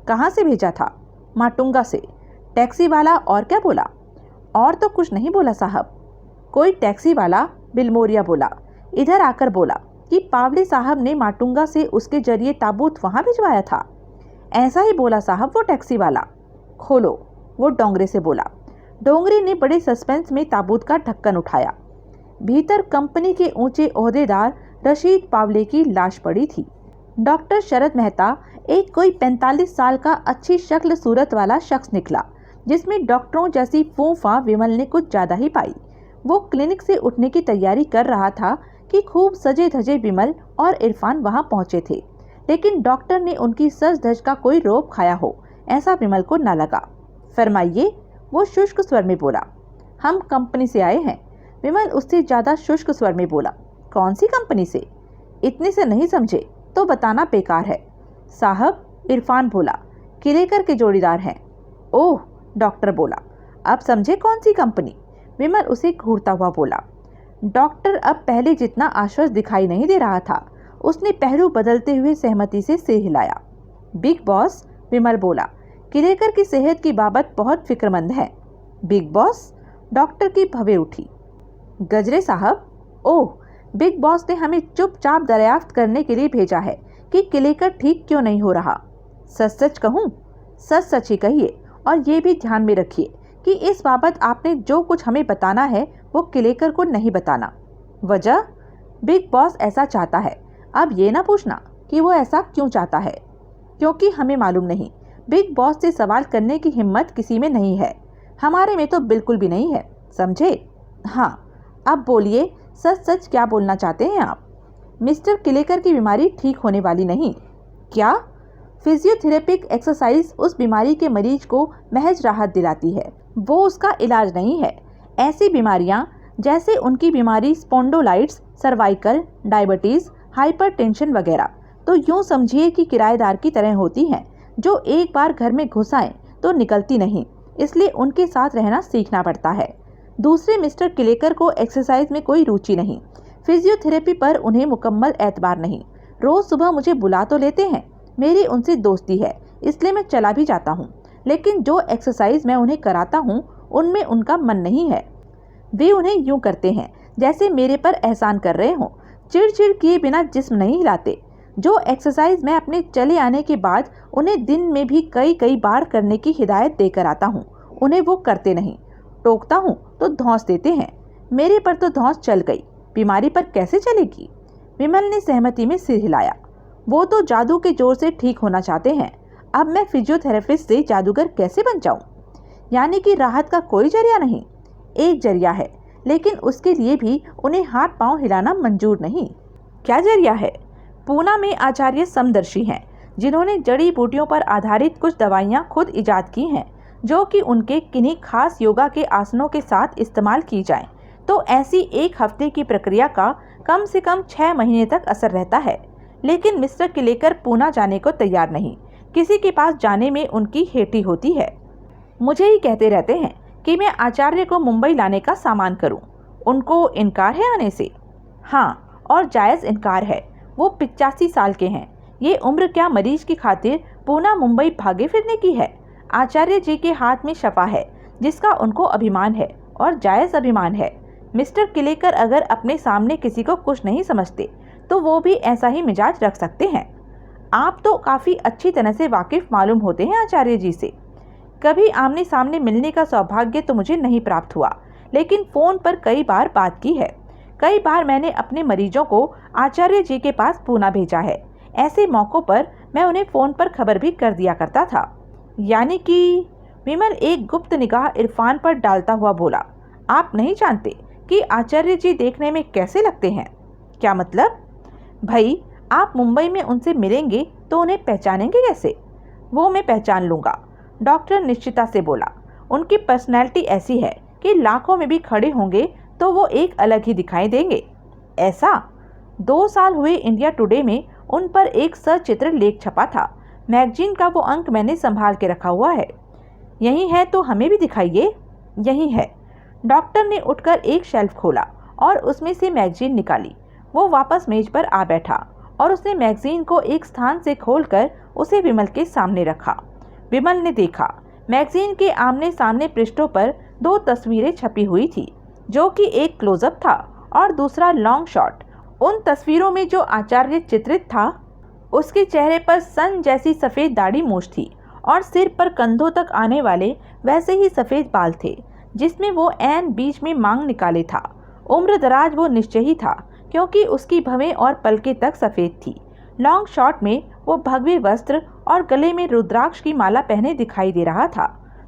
कहाँ से भेजा था? माटुंगा से। टैक्सी वाला और क्या बोला? और तो कुछ नहीं बोला साहब। कोई टैक्सी वाला? बिलमोरिया बोला। इधर आकर बोला कि पावले साहब ने माटुंगा से उसके जरिए ताबूत वहां भिजवाया था। ऐसा ही बोला साहब वो टैक्सी वाला। खोलो, वो डोंगरे से बोला। डोंगरे ने बड़े सस्पेंस में ताबूत का ढक्कन उठाया। भीतर कंपनी के ऊंचे ओहदेदार रशीद पावले की लाश पड़ी थी। डॉक्टर शरद मेहता एक कोई 45 साल का अच्छी शक्ल सूरत वाला शख्स निकला, जिसमें डॉक्टरों जैसी फूफा विमल ने कुछ ज्यादा ही पाई। वो क्लिनिक से उठने की तैयारी कर रहा था कि खूब सजे धजे विमल और इरफान वहां पहुंचे थे, लेकिन डॉक्टर ने उनकी सज धज का कोई रोब खाया हो ऐसा विमल को न लगा। फरमाइए, वो शुष्क स्वर में बोला। हम कंपनी से आए हैं। विमल उससे ज्यादा शुष्क स्वर में बोला। कौन सी कंपनी से? इतने से नहीं समझे तो बताना बेकार है साहब। इरफान बोला। किलेकर के जोड़ीदार हैं। ओह, डॉक्टर बोला। अब समझे कौन सी कंपनी? विमल उसे घूरता हुआ बोला। डॉक्टर अब पहले जितना आश्वस्त दिखाई नहीं दे रहा था। उसने पहलू बदलते हुए सहमति से सिर हिलाया। बिग बॉस, विमल बोला। किलेकर की सेहत की बाबत बहुत फिक्रमंद है। Big boss? डॉक्टर की भवें उठी। गजरे साहब, ओह, बिग बॉस ने हमें चुपचाप दरियाफ्त करने के लिए भेजा है कि किलेकर ठीक क्यों नहीं हो रहा। सच सच कहूँ? सच सच ही कहिए। और ये भी ध्यान में रखिए कि इस बाबत आपने जो कुछ हमें बताना है वो किलेकर को नहीं बताना। वजह? बिग बॉस ऐसा चाहता है। अब ये ना पूछना कि वो ऐसा क्यों चाहता है, क्योंकि हमें मालूम नहीं। बिग बॉस से सवाल करने की हिम्मत किसी में नहीं है, हमारे में तो बिल्कुल भी नहीं है, समझे? हाँ, अब बोलिए, सच सच क्या बोलना चाहते हैं आप? मिस्टर किलेकर की बीमारी ठीक होने वाली नहीं। क्या? फिजियोथेरेपिक एक्सरसाइज उस बीमारी के मरीज को महज राहत दिलाती है, वो उसका इलाज नहीं है। ऐसी बीमारियां जैसे उनकी बीमारी स्पॉन्डोलाइटिस, सर्वाइकल, डायबिटीज़, हाइपरटेंशन वगैरह तो यूँ समझिए कि किराएदार की तरह होती हैं, जो एक बार घर में घुस आएं तो निकलती नहीं, इसलिए उनके साथ रहना सीखना पड़ता है। दूसरे मिस्टर किलेकर को एक्सरसाइज में कोई रुचि नहीं, फिजियोथेरेपी पर उन्हें मुकम्मल एतबार नहीं। रोज़ सुबह मुझे बुला तो लेते हैं, मेरी उनसे दोस्ती है इसलिए मैं चला भी जाता हूँ, लेकिन जो एक्सरसाइज मैं उन्हें कराता हूँ उनमें उनका मन नहीं है। वे उन्हें यूँ करते हैं जैसे मेरे पर एहसान कर रहे हों, चिड़चिड़ किए बिना जिस्म नहीं हिलाते। जो एक्सरसाइज मैं अपने चले आने के बाद उन्हें दिन में भी कई कई बार करने की हिदायत देकर आता हूँ, उन्हें वो करते नहीं। टोकता हूँ तो धौंस देते हैं। मेरे पर तो धौंस चल गई, बीमारी पर कैसे चलेगी? विमल ने सहमति में सिर हिलाया। वो तो जादू के जोर से ठीक होना चाहते हैं, अब मैं फिजियोथेरेपिस्ट से जादूगर कैसे बन जाऊं? यानी कि राहत का कोई जरिया नहीं? एक जरिया है, लेकिन उसके लिए भी उन्हें हाथ पांव हिलाना मंजूर नहीं। क्या जरिया है? पूना में आचार्य समदर्शी हैं, जिन्होंने जड़ी बूटियों पर आधारित कुछ दवाइयाँ खुद इजाद की हैं, जो कि उनके किन्हीं खास योगा के आसनों के साथ इस्तेमाल की जाएं, तो ऐसी एक हफ्ते की प्रक्रिया का कम से कम 6 महीने तक असर रहता है। लेकिन मिस्टर किलेकर पूना जाने को तैयार नहीं, किसी के पास जाने में उनकी हेटी होती है। मुझे ही कहते रहते हैं कि मैं आचार्य को मुंबई लाने का सामान करूं। उनको इनकार है आने से? हाँ, और जायज़ इनकार है। वो 85 साल के हैं। ये उम्र क्या मरीज की खातिर पूना मुंबई भागे फिरने की है? आचार्य जी के हाथ में शफा है, जिसका उनको अभिमान है, और जायज़ अभिमान है। मिस्टर किलेकर अगर अपने सामने किसी को कुछ नहीं समझते तो वो भी ऐसा ही मिजाज रख सकते हैं। आप तो काफ़ी अच्छी तरह से वाकिफ़ मालूम होते हैं आचार्य जी से। कभी आमने सामने मिलने का सौभाग्य तो मुझे नहीं प्राप्त हुआ, लेकिन फ़ोन पर कई बार बात की है। कई बार मैंने अपने मरीजों को आचार्य जी के पास पूना भेजा है। ऐसे मौक़ों पर मैं उन्हें फ़ोन पर खबर भी कर दिया करता था। यानी कि? विमल एक गुप्त निगाह इरफान पर डालता हुआ बोला। आप नहीं जानते कि आचार्य जी देखने में कैसे लगते हैं? क्या मतलब? भाई, आप मुंबई में उनसे मिलेंगे तो उन्हें पहचानेंगे कैसे? वो मैं पहचान लूँगा, डॉक्टर निश्चिता से बोला। उनकी पर्सनैलिटी ऐसी है कि लाखों में भी खड़े होंगे तो वो एक अलग ही दिखाई देंगे। ऐसा? 2 साल हुए इंडिया टुडे में उन पर एक सचित्र लेख छपा था। मैगजीन का वो अंक मैंने संभाल के रखा हुआ है। यही है तो हमें भी दिखाइए। यही है। डॉक्टर ने उठकर एक शेल्फ खोला और उसमें से मैगजीन निकाली। वो वापस मेज पर आ बैठा और उसने मैगजीन को एक स्थान से खोलकर उसे विमल के सामने रखा। विमल ने देखा, मैगजीन के आमने सामने पृष्ठों पर 2 तस्वीरें छपी हुई थी, जो कि एक क्लोजअप था और दूसरा लॉन्ग शॉट। उन तस्वीरों में जो आचार्य चित्रित था, उसके चेहरे पर सन जैसी सफ़ेद दाढ़ी मूछ थी और सिर पर कंधों तक आने वाले वैसे ही सफ़ेद बाल थे, जिसमें वो ऐन बीच में मांग निकाले था। उम्र दराज वो निश्चय ही था, क्योंकि उसकी भवें और पलकें तक सफ़ेद थी। लॉन्ग शॉट में वो भगवे वस्त्र और गले में रुद्राक्ष की माला पहने दिखाई दे रहा था।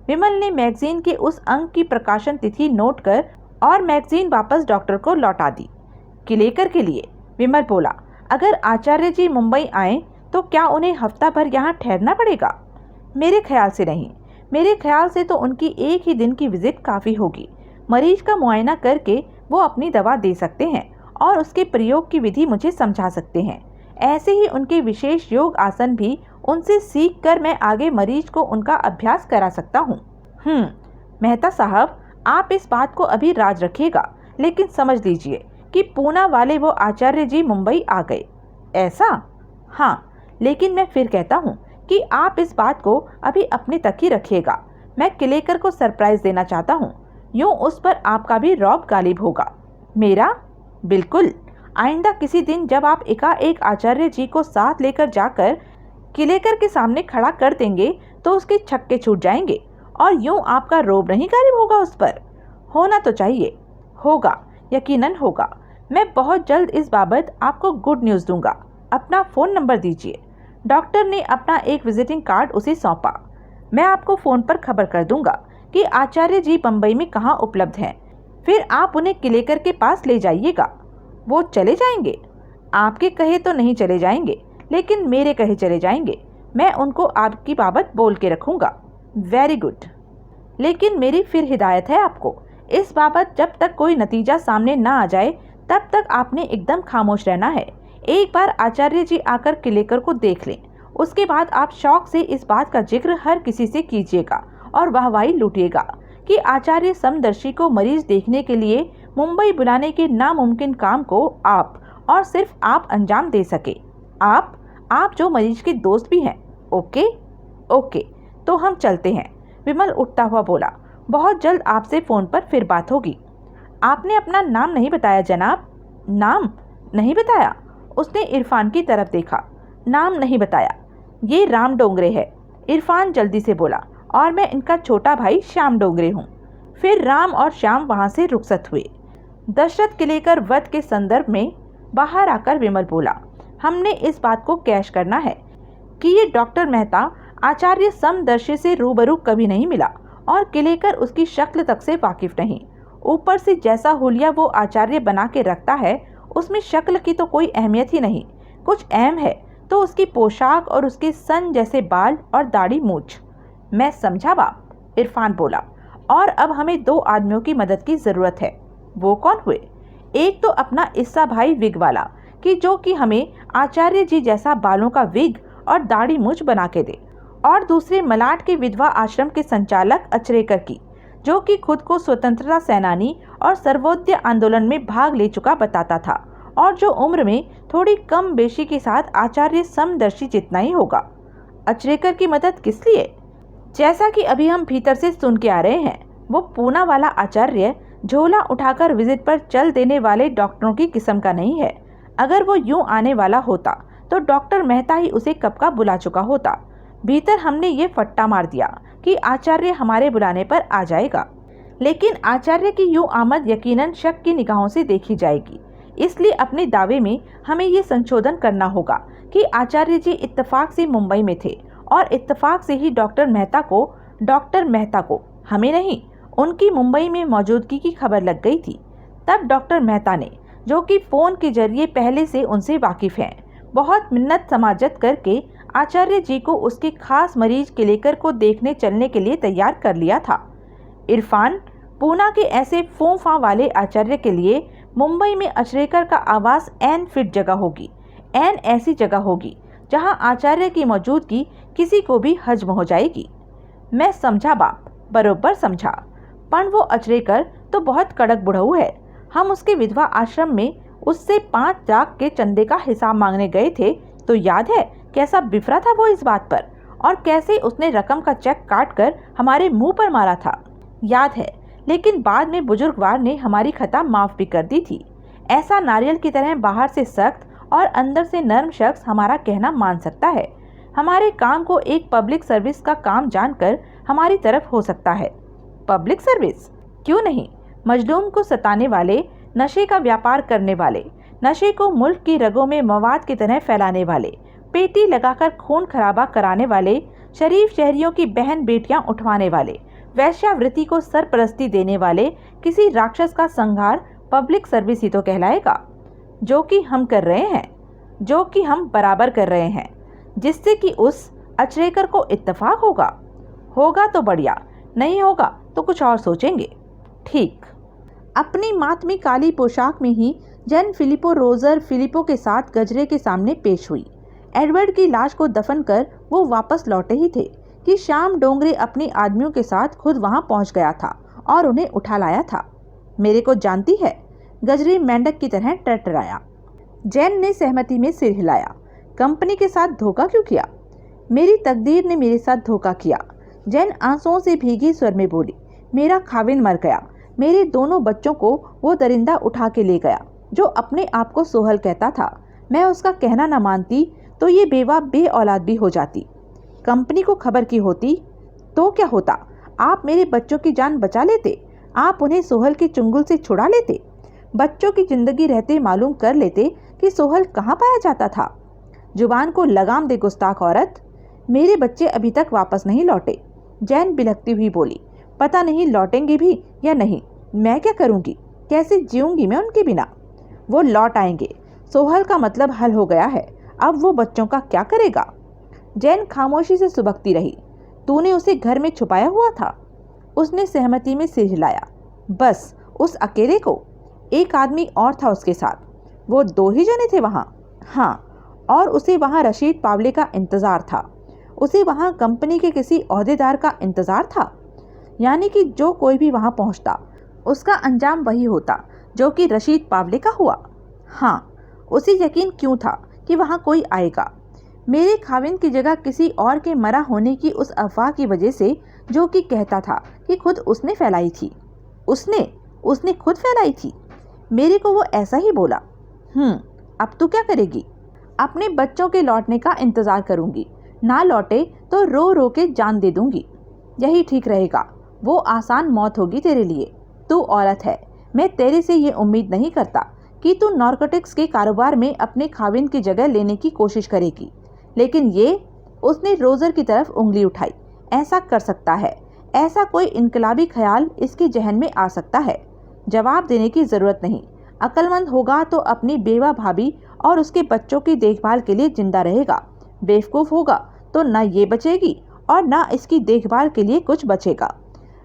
विमल ने मैगजीन के उस अंक की प्रकाशन तिथि नोट कर और मैगजीन वापस डॉक्टर को लौटा दी। किलेकर के लिए? विमल बोला। अगर आचार्य जी मुंबई आए तो क्या उन्हें हफ्ता भर यहाँ ठहरना पड़ेगा? मेरे ख्याल से नहीं। मेरे ख्याल से तो उनकी एक ही दिन की विजिट काफ़ी होगी। मरीज का मुआयना करके वो अपनी दवा दे सकते हैं और उसके प्रयोग की विधि मुझे समझा सकते हैं। ऐसे ही उनके विशेष योग आसन भी उनसे सीख कर मैं आगे मरीज को उनका अभ्यास करा सकता हूँ। मेहता साहब, आप इस बात को अभी राज रखिएगा, लेकिन समझ लीजिए कि पूना वाले वो आचार्य जी मुंबई आ गए। ऐसा? हाँ, लेकिन मैं फिर कहता हूँ कि आप इस बात को अभी अपने तक ही रखिएगा। मैं किलेकर को सरप्राइज देना चाहता हूँ, यूँ उस पर आपका भी रौब गालिब होगा। मेरा? बिल्कुल। आइंदा किसी दिन जब आप एकाएक आचार्य जी को साथ लेकर जाकर किलेकर के सामने खड़ा कर देंगे तो उसके छक्के छूट जाएंगे और यूं आपका रोब नहीं गायब होगा उस पर? होना तो चाहिए। होगा, यकीनन होगा। मैं बहुत जल्द इस बाबत आपको गुड न्यूज़ दूंगा। अपना फ़ोन नंबर दीजिए। डॉक्टर ने अपना एक विजिटिंग कार्ड उसे सौंपा। मैं आपको फ़ोन पर खबर कर दूंगा कि आचार्य जी बम्बई में कहाँ उपलब्ध हैं। फिर आप उन्हें किलेकर के पास ले जाइएगा। वो चले जाएंगे? आपके कहे तो नहीं चले जाएंगे, लेकिन मेरे कहे चले जाएंगे। मैं उनको आपकी बाबत बोल के रखूँगा। Very good. लेकिन मेरी फिर हिदायत है आपको, इस बाबत जब तक कोई नतीजा सामने ना आ जाए तब तक आपने एकदम खामोश रहना है। एक बार आचार्य जी आकर किलेकर को देख लें, उसके बाद आप शौक से इस बात का जिक्र हर किसी से कीजिएगा और वाहवाही लूटिएगा कि आचार्य समदर्शी को मरीज देखने के लिए मुंबई बुलाने के नामुमकिन काम को आप और सिर्फ आप अंजाम दे सके। आप जो मरीज के दोस्त भी हैं। ओके ओके, तो हम चलते हैं। विमल उठता हुआ बोला, बहुत जल्द आपसे फ़ोन पर फिर बात होगी। आपने अपना नाम नहीं बताया जनाब। नाम नहीं बताया? उसने इरफान की तरफ देखा। नाम नहीं बताया। ये राम डोंगरे है, इरफान जल्दी से बोला, और मैं इनका छोटा भाई श्याम डोंगरे हूँ। फिर राम और श्याम वहाँ से रुखसत हुए। दशरथ किलेकर वध के संदर्भ में बाहर आकर विमल बोला, हमने इस बात को कैश करना है कि ये डॉक्टर मेहता आचार्य समदर्शी से रूबरू कभी नहीं मिला और किलेकर उसकी शक्ल तक से वाकिफ नहीं। ऊपर से जैसा हुलिया वो आचार्य बना के रखता है, उसमें शक्ल की तो कोई अहमियत ही नहीं। कुछ अहम है तो उसकी पोशाक और उसके सन जैसे बाल और दाढ़ी मूछ। मैं समझा बाप, इरफान बोला, और अब हमें 2 आदमियों की मदद की ज़रूरत है। वो कौन हुए? एक तो अपना इस्सा भाई विग वाला, कि जो कि हमें आचार्य जी जैसा बालों का विग और दाढ़ी मूछ बना के दे, और दूसरे मलाट के विधवा आश्रम के संचालक अचरेकर की, जो कि खुद को स्वतंत्रता सेनानी और सर्वोदय आंदोलन में भाग ले चुका बताता था और जो उम्र में थोड़ी कम बेशी के साथ आचार्य समदर्शी जितना ही होगा। अचरेकर की मदद किस लिए? जैसा कि अभी हम भीतर से सुन के आ रहे हैं, वो पूना वाला आचार्य झोला उठाकर विजिट पर चल देने वाले डॉक्टरों की किस्म का नहीं है। अगर वो यूं आने वाला होता तो डॉक्टर मेहता ही उसे कब का बुला चुका होता। भीतर हमने ये फट्टा मार दिया कि आचार्य हमारे बुलाने पर आ जाएगा, लेकिन आचार्य की यूं आमद यकीनन शक की निगाहों से देखी जाएगी। इसलिए अपने दावे में हमें ये संशोधन करना होगा कि आचार्य जी इत्तेफाक से मुंबई में थे और इत्तेफाक से ही डॉक्टर मेहता को, हमें नहीं, उनकी मुंबई में मौजूदगी की खबर लग गई थी। तब डॉक्टर मेहता ने, जो कि फ़ोन के जरिए पहले से उनसे वाकिफ़ हैं, बहुत मिन्नत समाजत करके आचार्य जी को उसके खास मरीज किलेकर को देखने चलने के लिए तैयार कर लिया था। इरफान, पूना के ऐसे फूंफा वाले आचार्य के लिए मुंबई में अचरेकर का आवास ऐन फिट जगह होगी, ऐन ऐसी जगह होगी जहां आचार्य की मौजूदगी किसी को भी हजम हो जाएगी। मैं समझा बाप, बरोबर समझा। पण वो अचरेकर तो बहुत कड़क बुढ़ऊ है। हम उसके विधवा आश्रम में उससे 5 लाख के चंदे का हिसाब मांगने गए थे तो याद है कैसा बिफरा था वो इस बात पर, और कैसे उसने रकम का चेक काट कर हमारे मुंह पर मारा था, याद है। लेकिन बाद में बुजुर्गवार ने हमारी खता माफ़ भी कर दी थी। ऐसा नारियल की तरह बाहर से सख्त और अंदर से नर्म शख्स हमारा कहना मान सकता है। हमारे काम को एक पब्लिक सर्विस का काम जानकर हमारी तरफ हो सकता है। पब्लिक सर्विस क्यों नहीं? मजलूम को सताने वाले, नशे का व्यापार करने वाले, नशे को मुल्क की रगों में मवाद की तरह फैलाने वाले, पेटी लगाकर खून खराबा कराने वाले, शरीफ शहरियों की बहन बेटियां उठवाने वाले, वैश्यावृत्ति को सरपरस्ती देने वाले किसी राक्षस का संहार पब्लिक सर्विस ही तो कहलाएगा। जो कि हम कर रहे हैं, जो कि हम बराबर कर रहे हैं, जिससे कि उस अचरेकर को इत्तेफाक होगा तो बढ़िया, नहीं होगा तो कुछ और सोचेंगे। ठीक। अपनी मातमी काली पोशाक में ही जन फिलिपो रोजर फिलिपो के साथ गजरे के सामने पेश हुई। एडवर्ड की लाश को दफन कर वो वापस लौटे ही थे कि श्याम डोंगरे अपने आदमियों के साथ खुद वहां पहुंच गया था और उन्हें उठा लाया था। मेरे को जानती है? गजरे मेंढक की तरह टरटराया। जैन ने सहमति में सिर हिलाया। कंपनी के साथ धोखा क्यों किया? मेरी तकदीर ने मेरे साथ धोखा किया। जैन आंसुओं से भीगी स्वर में बोली, मेरा खाविन मर गया। मेरे दोनों बच्चों को वो दरिंदा उठा के ले गया जो अपने आप को सोहल कहता था। मैं उसका कहना न मानती तो ये बेवा बे औलाद भी हो जाती। कंपनी को खबर की होती तो क्या होता? आप मेरे बच्चों की जान बचा लेते, आप उन्हें सोहल के चुंगल से छुड़ा लेते, बच्चों की जिंदगी रहते मालूम कर लेते कि सोहल कहाँ पाया जाता था। जुबान को लगाम दे गुस्ताख औरत, मेरे बच्चे अभी तक वापस नहीं लौटे। जैन बिलखती हुई बोली, पता नहीं लौटेंगे भी या नहीं, मैं क्या करूंगी, कैसे जीऊंगी मैं उनके बिना। वो लौट आएंगे, सोहल का मतलब हल हो गया है, अब वो बच्चों का क्या करेगा। जैन खामोशी से सुबकती रही, तूने उसे घर में छुपाया हुआ था। उसने सहमति में सिर हिलाया। बस उस अकेले को, एक आदमी और था उसके साथ। वो 2 ही जने थे वहाँ। हाँ, और उसे वहाँ रशीद पावले का इंतज़ार था, उसे वहाँ कंपनी के किसी ओहदेदार का इंतज़ार था। यानी कि जो कोई भी वहाँ पहुँचता उसका अंजाम वही होता जो कि रशीद पावले का हुआ। हाँ, उसे यकीन क्यों था कि वहाँ कोई आएगा। मेरे खाविंद की जगह किसी और के मरा होने की उस अफवाह की वजह से, जो कि कहता था कि खुद उसने फैलाई थी। उसने खुद फैलाई थी। मेरे को वो ऐसा ही बोला। अब तू क्या करेगी? अपने बच्चों के लौटने का इंतज़ार करूंगी, ना लौटे तो रो रो के जान दे दूंगी। यही ठीक रहेगा, वो आसान मौत होगी तेरे लिए। तू औरत है, मैं तेरे से ये उम्मीद नहीं करता कि तू नारकोटिक्स के कारोबार में अपने खाविंद की जगह लेने की कोशिश करेगी, लेकिन ये, उसने रोज़र की तरफ उंगली उठाई, ऐसा कर सकता है, ऐसा कोई इनकलाबी ख्याल इसके जहन में आ सकता है। जवाब देने की ज़रूरत नहीं। अक्लमंद होगा तो अपनी बेवा भाभी और उसके बच्चों की देखभाल के लिए जिंदा रहेगा। बेवकूफ़ होगा तो न ये बचेगी और न इसकी देखभाल के लिए कुछ बचेगा।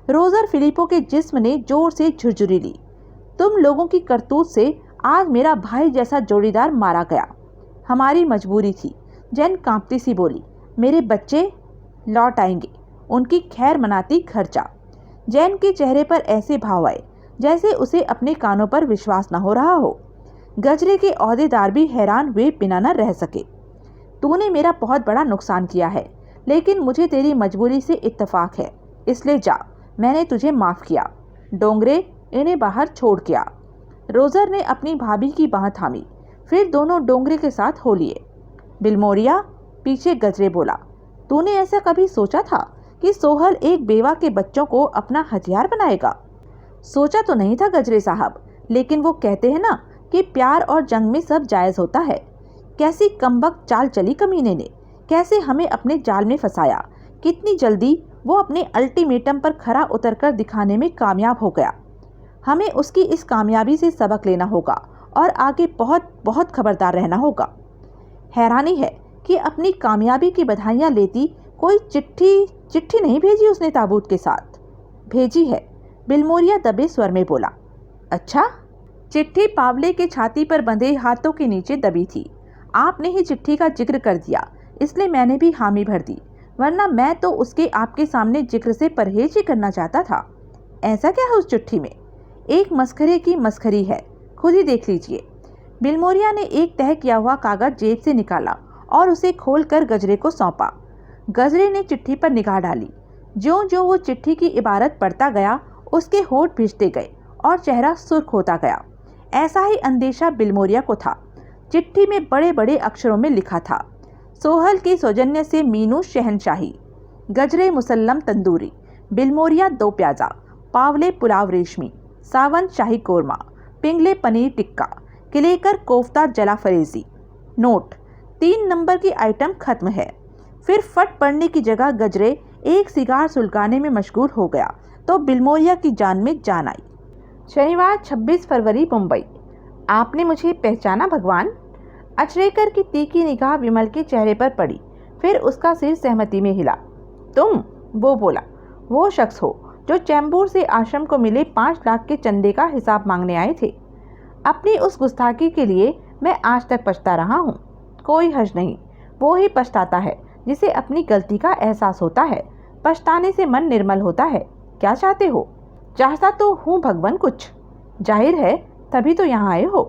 रोज़र फिलिपो के जिस्म ने जोर से झुरझुरी ली। तुम लोगों की करतूत से आज मेरा भाई जैसा जोड़ीदार मारा गया। हमारी मजबूरी थी। जैन कांपती सी बोली, मेरे बच्चे लौट आएंगे, उनकी खैर मनाती घर जा। जैन के चेहरे पर ऐसे भाव आए जैसे उसे अपने कानों पर विश्वास न हो रहा हो। गजरे के ओहदेदार भी हैरान हुए बिना न रह सके। तूने मेरा बहुत बड़ा नुकसान किया है, लेकिन मुझे तेरी मजबूरी से इत्तेफाक है, इसलिए जा, मैंने तुझे माफ़ किया। डोंगरे, इन्हें बाहर छोड़ के आ। रोज़र ने अपनी भाभी की बाह थामी, फिर दोनों डोंगरे के साथ हो लिए। बिलमोरिया, पीछे गजरे बोला, तूने ऐसा कभी सोचा था कि सोहल एक बेवा के बच्चों को अपना हथियार बनाएगा? सोचा तो नहीं था गजरे साहब, लेकिन वो कहते हैं ना कि प्यार और जंग में सब जायज़ होता है। कैसी कमबख्त चाल चली कमीने ने, कैसे हमें अपने जाल में फंसाया। कितनी जल्दी वो अपने अल्टीमेटम पर खरा उतरकर दिखाने में कामयाब हो गया। हमें उसकी इस कामयाबी से सबक लेना होगा और आगे बहुत बहुत खबरदार रहना होगा। हैरानी है कि अपनी कामयाबी की बधाइयाँ लेती कोई चिट्ठी नहीं भेजी उसने ताबूत के साथ। भेजी है, बिलमोरिया दबे स्वर में बोला। अच्छा? चिट्ठी पावले के छाती पर बंधे हाथों के नीचे दबी थी। आपने ही चिट्ठी का जिक्र कर दिया, इसलिए मैंने भी हामी भर दी, वरना मैं तो उसके आपके सामने जिक्र से परहेज ही करना चाहता था। ऐसा क्या है उस चिट्ठी में? एक मस्खरे की मस्खरी है, खुद ही देख लीजिए। बिलमोरिया ने एक तह किया हुआ कागज जेब से निकाला और उसे खोलकर गजरे को सौंपा। गजरे ने चिट्ठी पर निगाह डाली। ज्यों ज्यों वो चिट्ठी की इबारत पढ़ता गया, उसके होंठ भिजते गए और चेहरा सुर्ख होता गया। ऐसा ही अंदेशा बिलमोरिया को था। चिट्ठी में बड़े बड़े अक्षरों में लिखा था, सोहल की सौजन्य से मीनू शहनशाही, गजरे मुसल्लम तंदूरी, बिलमोरिया 2 प्याजा, पावले पुलाव रेशमी, सावंत शाही कोरमा, पिंगले पनीर टिक्का, किलेकर कोफ्ता जला फरेजी। नोट, 3 नंबर की आइटम खत्म है। फिर फट पड़ने की जगह गजरे एक सिगार सुलगाने में मशगूल हो गया तो बिलमोरिया की जान में जान आई। शनिवार 26 फरवरी मुंबई। आपने मुझे पहचाना भगवान? अचरेकर की तीखी निगाह विमल के चेहरे पर पड़ी, फिर उसका सिर सहमति में हिला। तुम? वो बोला। वो शख्स हो जो चैम्बूर से आश्रम को मिले 5 लाख के चंदे का हिसाब मांगने आए थे। अपनी उस गुस्ताखी के लिए मैं आज तक पछता रहा हूँ। कोई हर्ज नहीं, वो ही पछताता है जिसे अपनी गलती का एहसास होता है। पछताने से मन निर्मल होता है। क्या चाहते हो? चाहता तो हूँ भगवान कुछ, जाहिर है तभी तो यहाँ आए हो।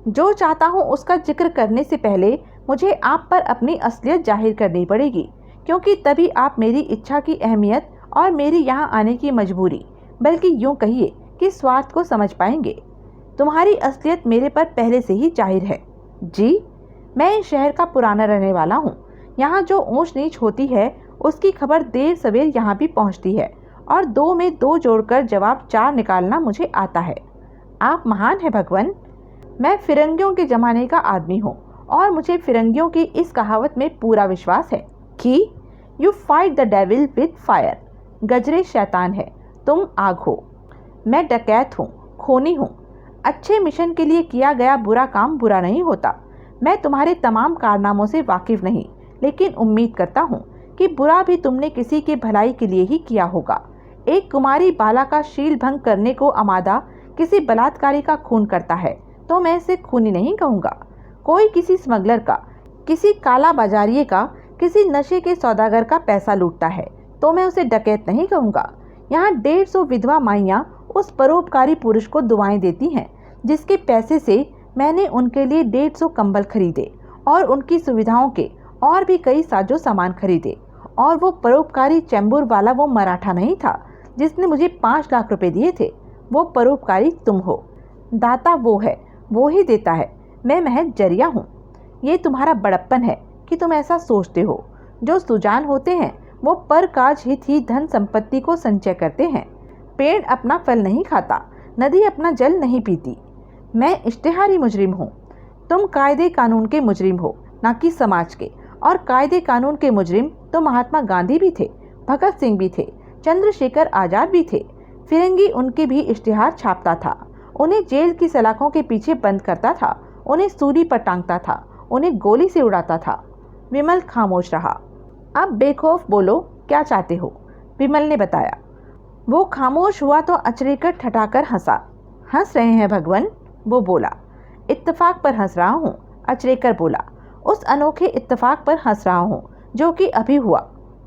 जो चाहता हूँ उसका जिक्र करने से पहले मुझे आप पर अपनी असलियत जाहिर करनी पड़ेगी, क्योंकि तभी आप मेरी इच्छा की अहमियत और मेरी यहाँ आने की मजबूरी, बल्कि यूँ कहिए कि स्वार्थ को समझ पाएंगे। तुम्हारी असलियत मेरे पर पहले से ही जाहिर है। जी, मैं इस शहर का पुराना रहने वाला हूँ। यहाँ जो ऊंच नीच होती है उसकी खबर देर सवेर यहाँ भी पहुँचती है और 2 में 2 जोड़कर जवाब 4 निकालना मुझे आता है। आप महान हैं भगवान। मैं फिरंगियों के ज़माने का आदमी हूँ और मुझे फिरंगियों की इस कहावत में पूरा विश्वास है कि you fight the devil with fire. गजरे शैतान है, तुम आग हो। मैं डकैत हूँ, खूनी हूँ। अच्छे मिशन के लिए किया गया बुरा काम बुरा नहीं होता। मैं तुम्हारे तमाम कारनामों से वाकिफ नहीं, लेकिन उम्मीद करता हूँ कि बुरा भी तुमने किसी के भलाई के लिए ही किया होगा। एक कुमारी बाला का शील भंग करने को आमादा किसी बलात्कारी का खून करता है तो मैं इसे खूनी नहीं कहूँगा। कोई किसी स्मगलर का, किसी काला बाजारिये का, किसी नशे के सौदागर का पैसा लूटता है तो मैं उसे डकैत नहीं कहूँगा। यहाँ 150 विधवा माइयाँ उस परोपकारी पुरुष को दुआएं देती हैं जिसके पैसे से मैंने उनके लिए 150 कंबल खरीदे और उनकी सुविधाओं के और भी कई साजो सामान खरीदे। और वो परोपकारी चैम्बूर वाला वो मराठा नहीं था जिसने मुझे 5 लाख रुपए दिए थे। वो परोपकारी तुम हो। दाता वो है, वो ही देता है, मैं महज जरिया हूँ। ये तुम्हारा बड़प्पन है कि तुम ऐसा सोचते हो। जो सुजान होते हैं वो पर काज हित ही धन संपत्ति को संचय करते हैं। पेड़ अपना फल नहीं खाता, नदी अपना जल नहीं पीती। मैं इश्तिहारी मुजरिम हूँ, तुम कायदे कानून के मुजरिम हो, ना कि समाज के। और कायदे कानून के मुजरिम तो महात्मा गांधी भी थे, भगत सिंह भी थे, चंद्रशेखर आज़ाद भी थे। फिरंगी उनके भी इश्तिहार छापता था, उन्हें जेल की सलाखों के पीछे बंद करता था, उन्हें सूली पर टांगता था, उन्हें गोली से उड़ाता था। विमल खामोश रहा। अब बेखौफ बोलो, क्या चाहते हो? विमल ने बताया। वो खामोश हुआ तो अचरेकर ठठाकर हंसा। हंस रहे हैं भगवान, वो बोला। इत्तेफाक पर हंस रहा हूँ, अचरेकर बोला। उस अनोखे इत्तेफाक पर हंस रहा हूँ जो कि अभी हुआ।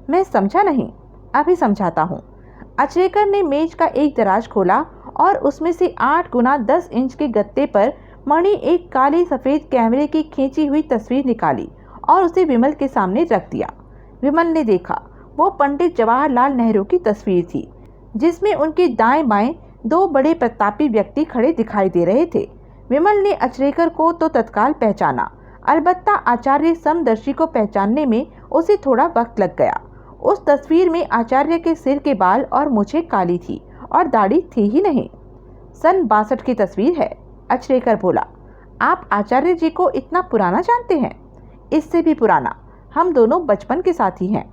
मैं समझा नहीं, अभी समझाता हूँ। अचरेकर ने मेज का एक दराज खोला और उसमें से 8 गुना 10 इंच के गत्ते पर मणि एक काली सफ़ेद कैमरे की खींची हुई तस्वीर निकाली और उसे विमल के सामने रख दिया। विमल ने देखा, वो पंडित जवाहरलाल नेहरू की तस्वीर थी जिसमें उनके दाएं बाएं 2 बड़े प्रतापी व्यक्ति खड़े दिखाई दे रहे थे। विमल ने अचरेकर को तो तत्काल पहचाना, अलबत्ता आचार्य समदर्शी को पहचानने में उसे थोड़ा वक्त लग गया। उस तस्वीर में आचार्य के सिर के बाल और मूछें काली थी और दाढ़ी थी ही नहीं। सन 62 की तस्वीर है, अचरेकर बोला। आप आचार्य जी को इतना पुराना जानते हैं? इससे भी पुराना, हम दोनों बचपन के साथी हैं।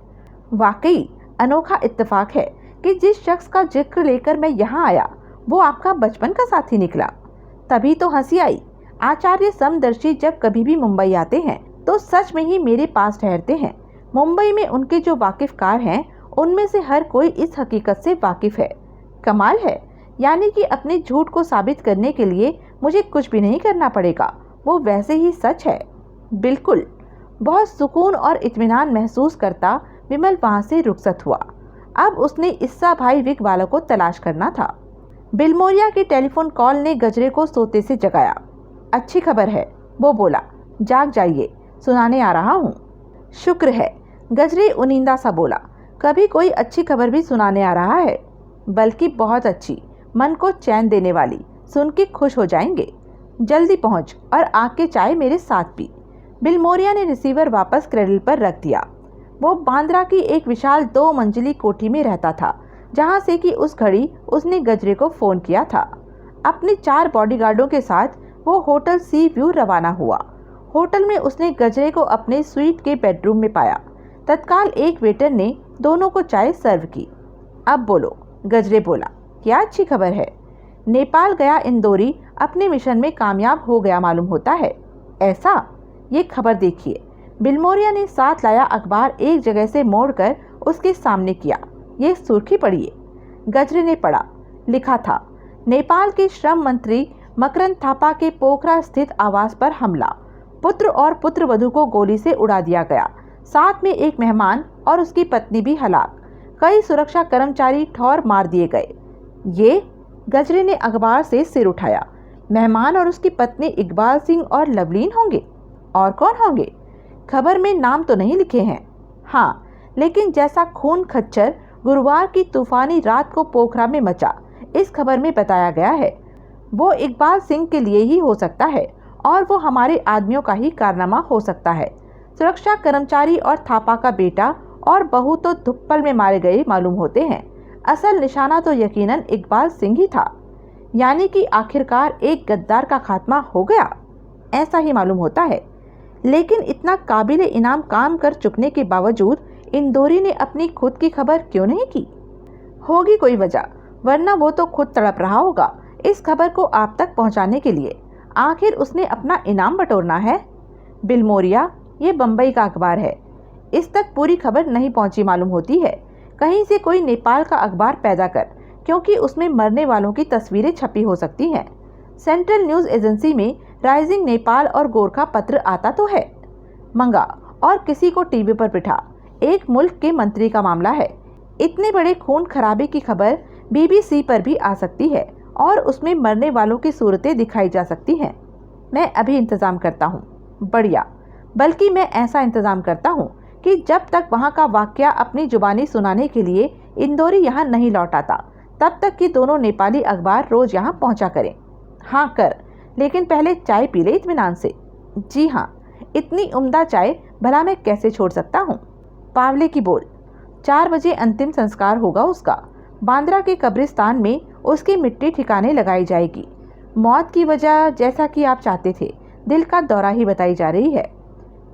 वाकई अनोखा इत्तेफाक है कि जिस शख्स का जिक्र लेकर मैं यहाँ आया वो आपका बचपन का साथी निकला। तभी तो हंसी आई। आचार्य समदर्शी जब कभी भी मुंबई आते हैं तो सच में ही मेरे पास ठहरते हैं। मुंबई में उनके जो वाकिफकार हैं उनमें से हर कोई इस हकीकत से वाकिफ है। कमाल है, यानी कि अपने झूठ को साबित करने के लिए मुझे कुछ भी नहीं करना पड़ेगा, वो वैसे ही सच है। बिल्कुल। बहुत सुकून और इत्मीनान महसूस करता विमल वहाँ से रुखसत हुआ। अब उसने इस्सा भाई विक वालों को तलाश करना था। बिलमोरिया की टेलीफोन कॉल ने गजरे को सोते से जगाया। अच्छी खबर है, वो बोला। जाग जाइए, सुनाने आ रहा हूँ। शुक्र है, गजरे उनिंदा सा बोला। कभी कोई अच्छी खबर भी सुनाने आ रहा है, बल्कि बहुत अच्छी, मन को चैन देने वाली। सुन के खुश हो जाएंगे। जल्दी पहुँच और आके चाय मेरे साथ पी। बिलमोरिया ने रिसीवर वापस क्रेडल पर रख दिया। वो बांद्रा की एक विशाल 2 मंजिली कोठी में रहता था जहाँ से कि उस घड़ी उसने गजरे को फ़ोन किया था। अपने 4 बॉडीगार्डों के साथ वो होटल सी व्यू रवाना हुआ। होटल में उसने गजरे को अपने स्वीट के बेडरूम में पाया। तत्काल एक वेटर ने दोनों को चाय सर्व की। अब बोलो, गजरे बोला। क्या अच्छी खबर है? नेपाल गया इंदौरी अपने मिशन में कामयाब हो गया मालूम होता है। ऐसा? ये खबर देखिए। बिलमोरिया ने साथ लाया अखबार एक जगह से मोड़कर उसके सामने किया। ये सुर्खी पढ़िए। गजरे ने पढ़ा। लिखा था, नेपाल के श्रम मंत्री मकरंद थापा के पोखरा स्थित आवास पर हमला, पुत्र और पुत्रवधू को गोली से उड़ा दिया गया, साथ में एक मेहमान और उसकी पत्नी भी हलाक, कई सुरक्षा कर्मचारी ठौर मार दिए गए। ये? गजरे ने अखबार से सिर उठाया। मेहमान और उसकी पत्नी इकबाल सिंह और लवलीन होंगे? और कौन होंगे? खबर में नाम तो नहीं लिखे हैं। हाँ, लेकिन जैसा खून खच्चर गुरुवार की तूफानी रात को पोखरा में मचा, इस खबर में बताया गया है, वो इकबाल सिंह के लिए ही हो सकता है और वो हमारे आदमियों का ही कारनामा हो सकता है। सुरक्षा कर्मचारी और थापा का बेटा और बहू तो धुप्पल में मारे गए मालूम होते हैं। असल निशाना तो यकीनन इकबाल सिंह ही था। यानी कि आखिरकार एक गद्दार का खात्मा हो गया, ऐसा ही मालूम होता है। लेकिन इतना काबिल इनाम काम कर चुकने के बावजूद इंदौरी ने अपनी खुद की खबर क्यों नहीं की? होगी कोई वजह, वरना वो तो खुद तड़प रहा होगा इस खबर को आप तक पहुंचाने के लिए। आखिर उसने अपना इनाम बटोरना है। बिलमोरिया ये बम्बई का अखबार है, इस तक पूरी खबर नहीं पहुंची मालूम होती है। कहीं से कोई नेपाल का अखबार पैदा कर, क्योंकि उसमें मरने वालों की तस्वीरें छपी हो सकती हैं। सेंट्रल न्यूज़ एजेंसी में राइजिंग नेपाल और गोरखा पत्र आता तो है। मंगा और किसी को टीवी पर बिठा। एक मुल्क के मंत्री का मामला है। इतने बड़े खून खराबे की खबर BBC पर भी आ सकती है और उसमें मरने वालों की सूरतें दिखाई जा सकती हैं। मैं अभी इंतज़ाम करता हूँ। बढ़िया, बल्कि मैं ऐसा इंतज़ाम करता हूँ कि जब तक वहाँ का वाकया अपनी जुबानी सुनाने के लिए इंदौरी यहाँ नहीं लौट आता, तब तक कि दोनों नेपाली अखबार रोज़ यहाँ पहुँचा करें। हाँ कर, लेकिन पहले चाय पी ले इत्मीनान से। जी हाँ, इतनी उम्दा चाय भला मैं कैसे छोड़ सकता हूँ। पावले की बोल। 4 बजे अंतिम संस्कार होगा उसका। बांद्रा के कब्रिस्तान में उसकी मिट्टी ठिकाने लगाई जाएगी। मौत की वजह जैसा कि आप चाहते थे, दिल का दौरा ही बताई जा रही है।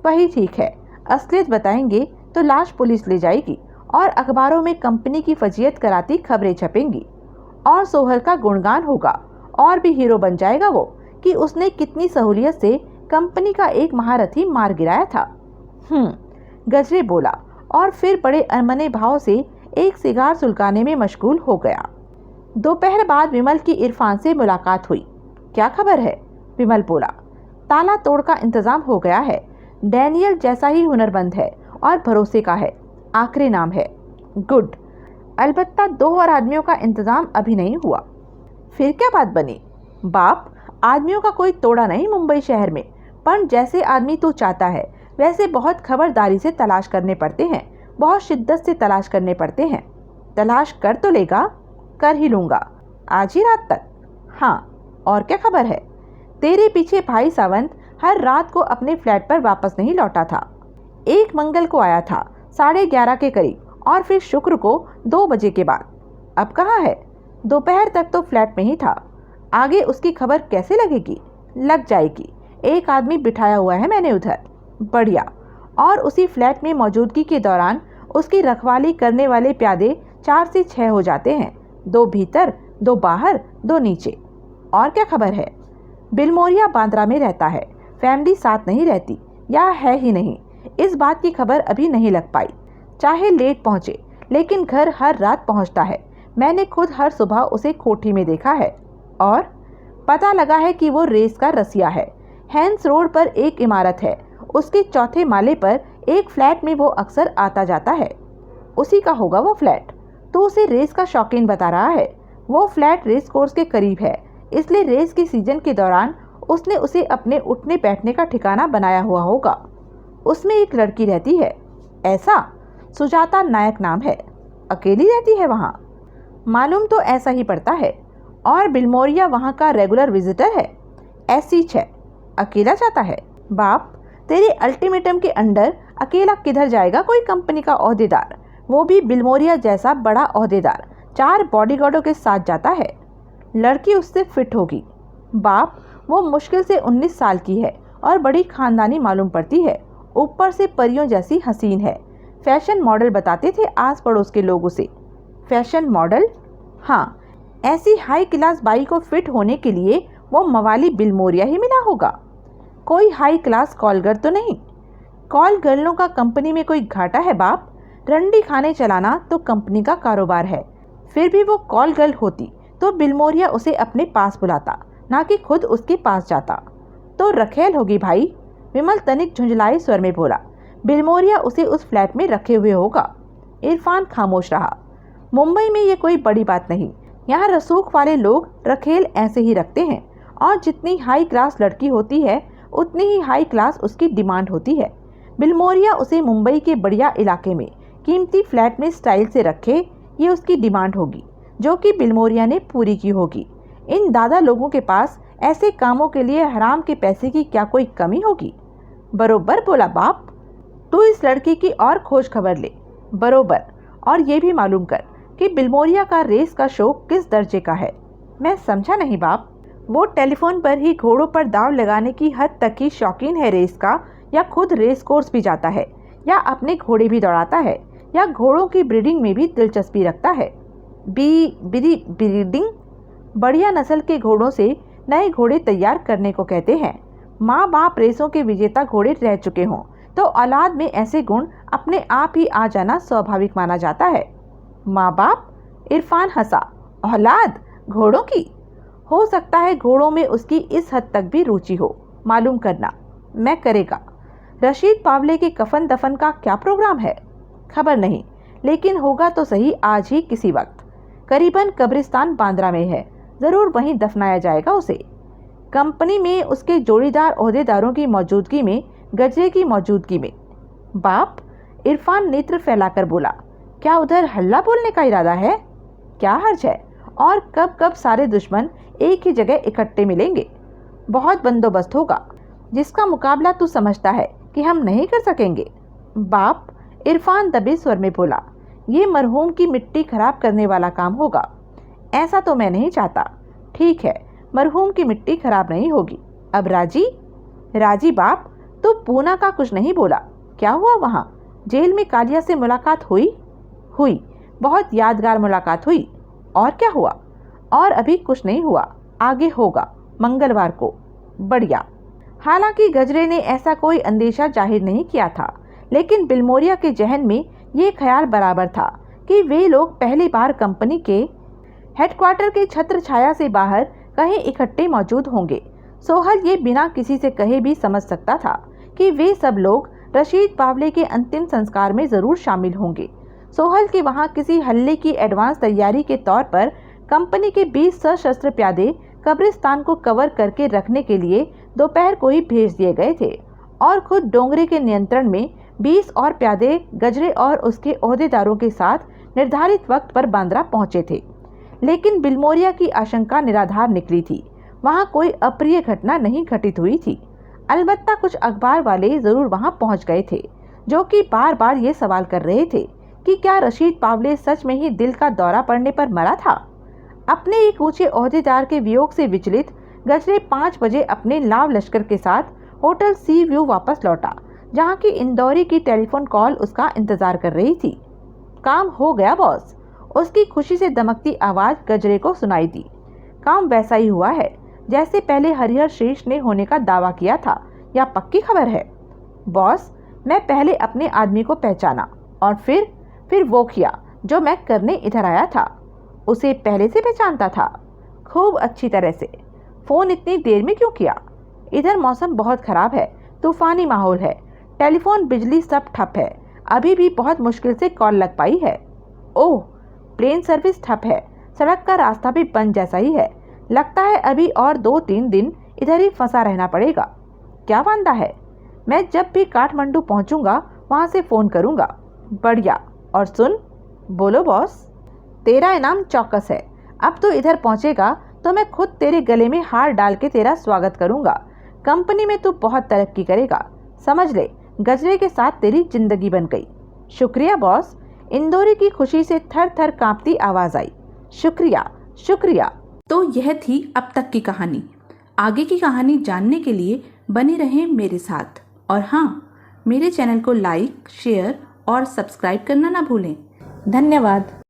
वही ठीक है, असलियत बताएंगे तो लाश पुलिस ले जाएगी और अखबारों में कंपनी की फजीयत कराती खबरें छपेंगी और सोहल का गुणगान होगा और भी हीरो बन जाएगा वो कि उसने कितनी सहूलियत से कंपनी का एक महारथी मार गिराया था। गजरे बोला और फिर बड़े अनमने भाव से एक सिगार सुलगाने में मशगूल हो गया। दोपहर बाद विमल की इरफान से मुलाकात हुई। क्या खबर है? विमल बोला। ताला तोड़ का इंतजाम हो गया है। डैनियल जैसा ही हुनरमंद है और भरोसे का है। आखिरी नाम है। गुड। अलबत्ता 2 और आदमियों का इंतजाम अभी नहीं हुआ। फिर क्या बात बनी? बाप, आदमियों का कोई तोड़ा नहीं मुंबई शहर में, पर जैसे आदमी तू चाहता है वैसे बहुत खबरदारी से तलाश करने पड़ते हैं, बहुत शिद्दत से तलाश करने पड़ते हैं। तलाश कर तो लेगा? कर ही लूँगा, आज ही रात तक। हाँ, और क्या खबर है? तेरे पीछे भाई सावंत हर रात को अपने फ्लैट पर वापस नहीं लौटा था। एक मंगल को आया था 11:30 के करीब और फिर शुक्र को 2 बजे के बाद। अब कहाँ है? दोपहर तक तो फ्लैट में ही था। आगे उसकी खबर कैसे लगेगी? लग जाएगी, एक आदमी बिठाया हुआ है मैंने उधर। बढ़िया। और उसी फ्लैट में मौजूदगी के दौरान उसकी रखवाली करने वाले प्यादे 4 से 6 हो जाते हैं, 2 भीतर, 2 बाहर, 2 नीचे। और क्या खबर है? बिलमोरिया बांद्रा में रहता है, फैमिली साथ नहीं रहती या है ही नहीं, इस बात की खबर अभी नहीं लग पाई। चाहे लेट पहुंचे लेकिन घर हर रात पहुंचता है। मैंने खुद हर सुबह उसे कोठी में देखा है और पता लगा है कि वो रेस का रसिया है। हैंस रोड पर एक इमारत है, उसके 4थे माले पर एक फ्लैट में वो अक्सर आता जाता है। उसी का होगा वो फ्लैट। तो उसे रेस का शौकीन बता रहा है। वो फ्लैट रेस कोर्स के करीब है, इसलिए रेस के सीजन के दौरान उसने उसे अपने उठने बैठने का ठिकाना बनाया हुआ होगा। उसमें एक लड़की रहती है। ऐसा? सुजाता नायक नाम है। अकेली रहती है वहाँ? मालूम तो ऐसा ही पड़ता है। और बिलमोरिया वहाँ का रेगुलर विजिटर है। ऐसी है। अकेला जाता है? बाप, तेरे अल्टीमेटम के अंडर अकेला किधर जाएगा कोई कंपनी का ओहदेदार, वो भी बिलमोरिया जैसा बड़ा ओहदेदार। 4 बॉडीगार्डों के साथ जाता है। लड़की उससे फिट होगी। बाप, वो मुश्किल से 19 साल की है और बड़ी खानदानी मालूम पड़ती है। ऊपर से परियों जैसी हसीन है। फैशन मॉडल बताते थे आस पड़ोस के लोग उसे। Fashion model? हाँ, ऐसी हाई क्लास बाई को फिट होने के लिए वो मवाली बिलमोरिया ही मिला होगा। कोई हाई क्लास कॉल गर्ल तो नहीं? कॉल गर्लों का कंपनी में कोई घाटा है बाप? रंडी खाने चलाना तो कंपनी का कारोबार है। फिर भी वो कॉल गर्ल होती तो बिलमोरिया उसे अपने पास बुलाता, ना कि खुद उसके पास जाता। तो रखेल होगी भाई, विमल तनिक झुंझलाए स्वर में बोला। बिलमोरिया उसे उस फ्लैट में रखे हुए होगा। इरफान खामोश रहा। मुंबई में ये कोई बड़ी बात नहीं, यहाँ रसूख वाले लोग रखेल ऐसे ही रखते हैं और जितनी हाई क्लास लड़की होती है उतनी ही हाई क्लास उसकी डिमांड होती है। बिलमोरिया उसे मुंबई के बढ़िया इलाके में कीमती फ्लैट में स्टाइल से रखे, ये उसकी डिमांड होगी, जो कि बिलमोरिया ने पूरी की होगी। इन दादा लोगों के पास ऐसे कामों के लिए हराम के पैसे की क्या कोई कमी होगी? बरोबर बोला बाप। तू इस लड़की की और खोज खबर ले, बरोबर, और ये भी मालूम कर कि बिलमोरिया का रेस का शो किस दर्जे का है। मैं समझा नहीं बाप। वो टेलीफोन पर ही घोड़ों पर दाव लगाने की हद तक ही शौकीन है रेस का, या खुद रेस कोर्स भी जाता है, या अपने घोड़े भी दौड़ाता है, या घोड़ों की ब्रीडिंग में भी दिलचस्पी रखता है। ब्रीडिंग? बढ़िया नस्ल के घोड़ों से नए घोड़े तैयार करने को कहते हैं। माँ बाप रेसों के विजेता घोड़े रह चुके हों तो औलाद में ऐसे गुण अपने आप ही आ जाना स्वाभाविक माना जाता है। माँ बाप? इरफान हंसा। औलाद घोड़ों की? हो सकता है घोड़ों में उसकी इस हद तक भी रुचि हो। मालूम करना। मैं करेगा। रशीद पावले के कफन दफन का क्या प्रोग्राम है? खबर नहीं, लेकिन होगा तो सही आज ही किसी वक्त। करीबन कब्रिस्तान बांद्रा में है, जरूर वहीं दफनाया जाएगा उसे। कंपनी में उसके जोड़ीदार ओहदेदारों की मौजूदगी में, गजरे की मौजूदगी में। बाप? इरफान नेत्र फैलाकर बोला। क्या उधर हल्ला बोलने का इरादा है? क्या हर्ज है? और कब कब सारे दुश्मन एक ही जगह इकट्ठे मिलेंगे? बहुत बंदोबस्त होगा, जिसका मुकाबला तू समझता है कि हम नहीं कर सकेंगे। बाप? इरफान दबे स्वर में बोला। ये मरहूम की मिट्टी खराब करने वाला काम होगा। ऐसा तो मैं नहीं चाहता। ठीक है, मरहूम की मिट्टी खराब नहीं होगी। अब राजी? राजी बाप? तू पूना का कुछ नहीं बोला। क्या हुआ वहाँ? जेल में कालिया से मुलाकात हुई? हुई, बहुत यादगार मुलाकात हुई। और क्या हुआ? और अभी कुछ नहीं हुआ, आगे होगा मंगलवार को। बढ़िया। हालांकि गजरे ने ऐसा कोई अंदेशा जाहिर नहीं किया था, लेकिन बिलमोरिया के जहन में ये ख्याल बराबर था कि वे लोग पहली बार कंपनी के हेडक्वार्टर के छत्र छाया से बाहर कहीं इकट्ठे मौजूद होंगे। सोहल ये बिना किसी से कहे भी समझ सकता था कि वे सब लोग रशीद पावले के अंतिम संस्कार में जरूर शामिल होंगे। सोहल के वहां किसी हल्ले की एडवांस तैयारी के तौर पर कंपनी के 20 सशस्त्र प्यादे कब्रिस्तान को कवर करके रखने के लिए दोपहर को ही भेज दिए गए थे, और खुद डोंगरे के नियंत्रण में 20 और प्यादे गजरे और उसके ओहदेदारों के साथ निर्धारित वक्त पर बांद्रा पहुंचे थे। लेकिन बिलमोरिया की आशंका निराधार निकली थी। वहां कोई अप्रिय घटना नहीं घटित हुई थी। अलबत्ता कुछ अखबार वाले जरूर वहां पहुंच गए थे, जो कि बार बार ये सवाल कर रहे थे कि क्या रशीद पावले सच में ही दिल का दौरा पड़ने पर मरा था। अपने एक ऊंचे ओहदेदार के वियोग से विचलित गजरे 5 बजे अपने लाव लश्कर के साथ होटल सी व्यू वापस लौटा, जहां की इंदौरी की टेलीफोन कॉल उसका इंतजार कर रही थी। काम हो गया बॉस, उसकी खुशी से दमकती आवाज गजरे को सुनाई दी। काम वैसा ही हुआ है जैसे पहले हरिहर श्रेष्ठ ने होने का दावा किया था, या पक्की खबर है? बॉस, मैं पहले अपने आदमी को पहचाना और फिर वो किया जो मैं करने इधर आया था। उसे पहले से पहचानता था? खूब अच्छी तरह से। फोन इतनी देर में क्यों किया? इधर मौसम बहुत खराब है, तूफानी माहौल है, टेलीफोन बिजली सब ठप है, अभी भी बहुत मुश्किल से कॉल लग पाई है। ओह, प्लेन सर्विस ठप है, सड़क का रास्ता भी बंद जैसा ही है। लगता है अभी और 2-3 दिन इधर ही फंसा रहना पड़ेगा। क्या वांदा है? मैं जब भी काठमांडू पहुंचूंगा वहां से फोन करूंगा। बढ़िया। और सुन। बोलो बॉस। तेरा इनाम चौकस है। अब तो इधर पहुंचेगा तो मैं खुद तेरे गले में हार डाल के तेरा स्वागत करूंगा। कंपनी में तू बहुत तरक्की करेगा, समझ ले। गजरे के साथ तेरी जिंदगी बन गई। शुक्रिया बॉस। इंदौरी की खुशी से थर थर कांपती आवाज आई। शुक्रिया शुक्रिया। तो यह थी अब तक की कहानी। आगे की कहानी जानने के लिए बने रहें मेरे साथ। और हाँ, मेरे चैनल को लाइक, शेयर और सब्सक्राइब करना ना भूलें। धन्यवाद।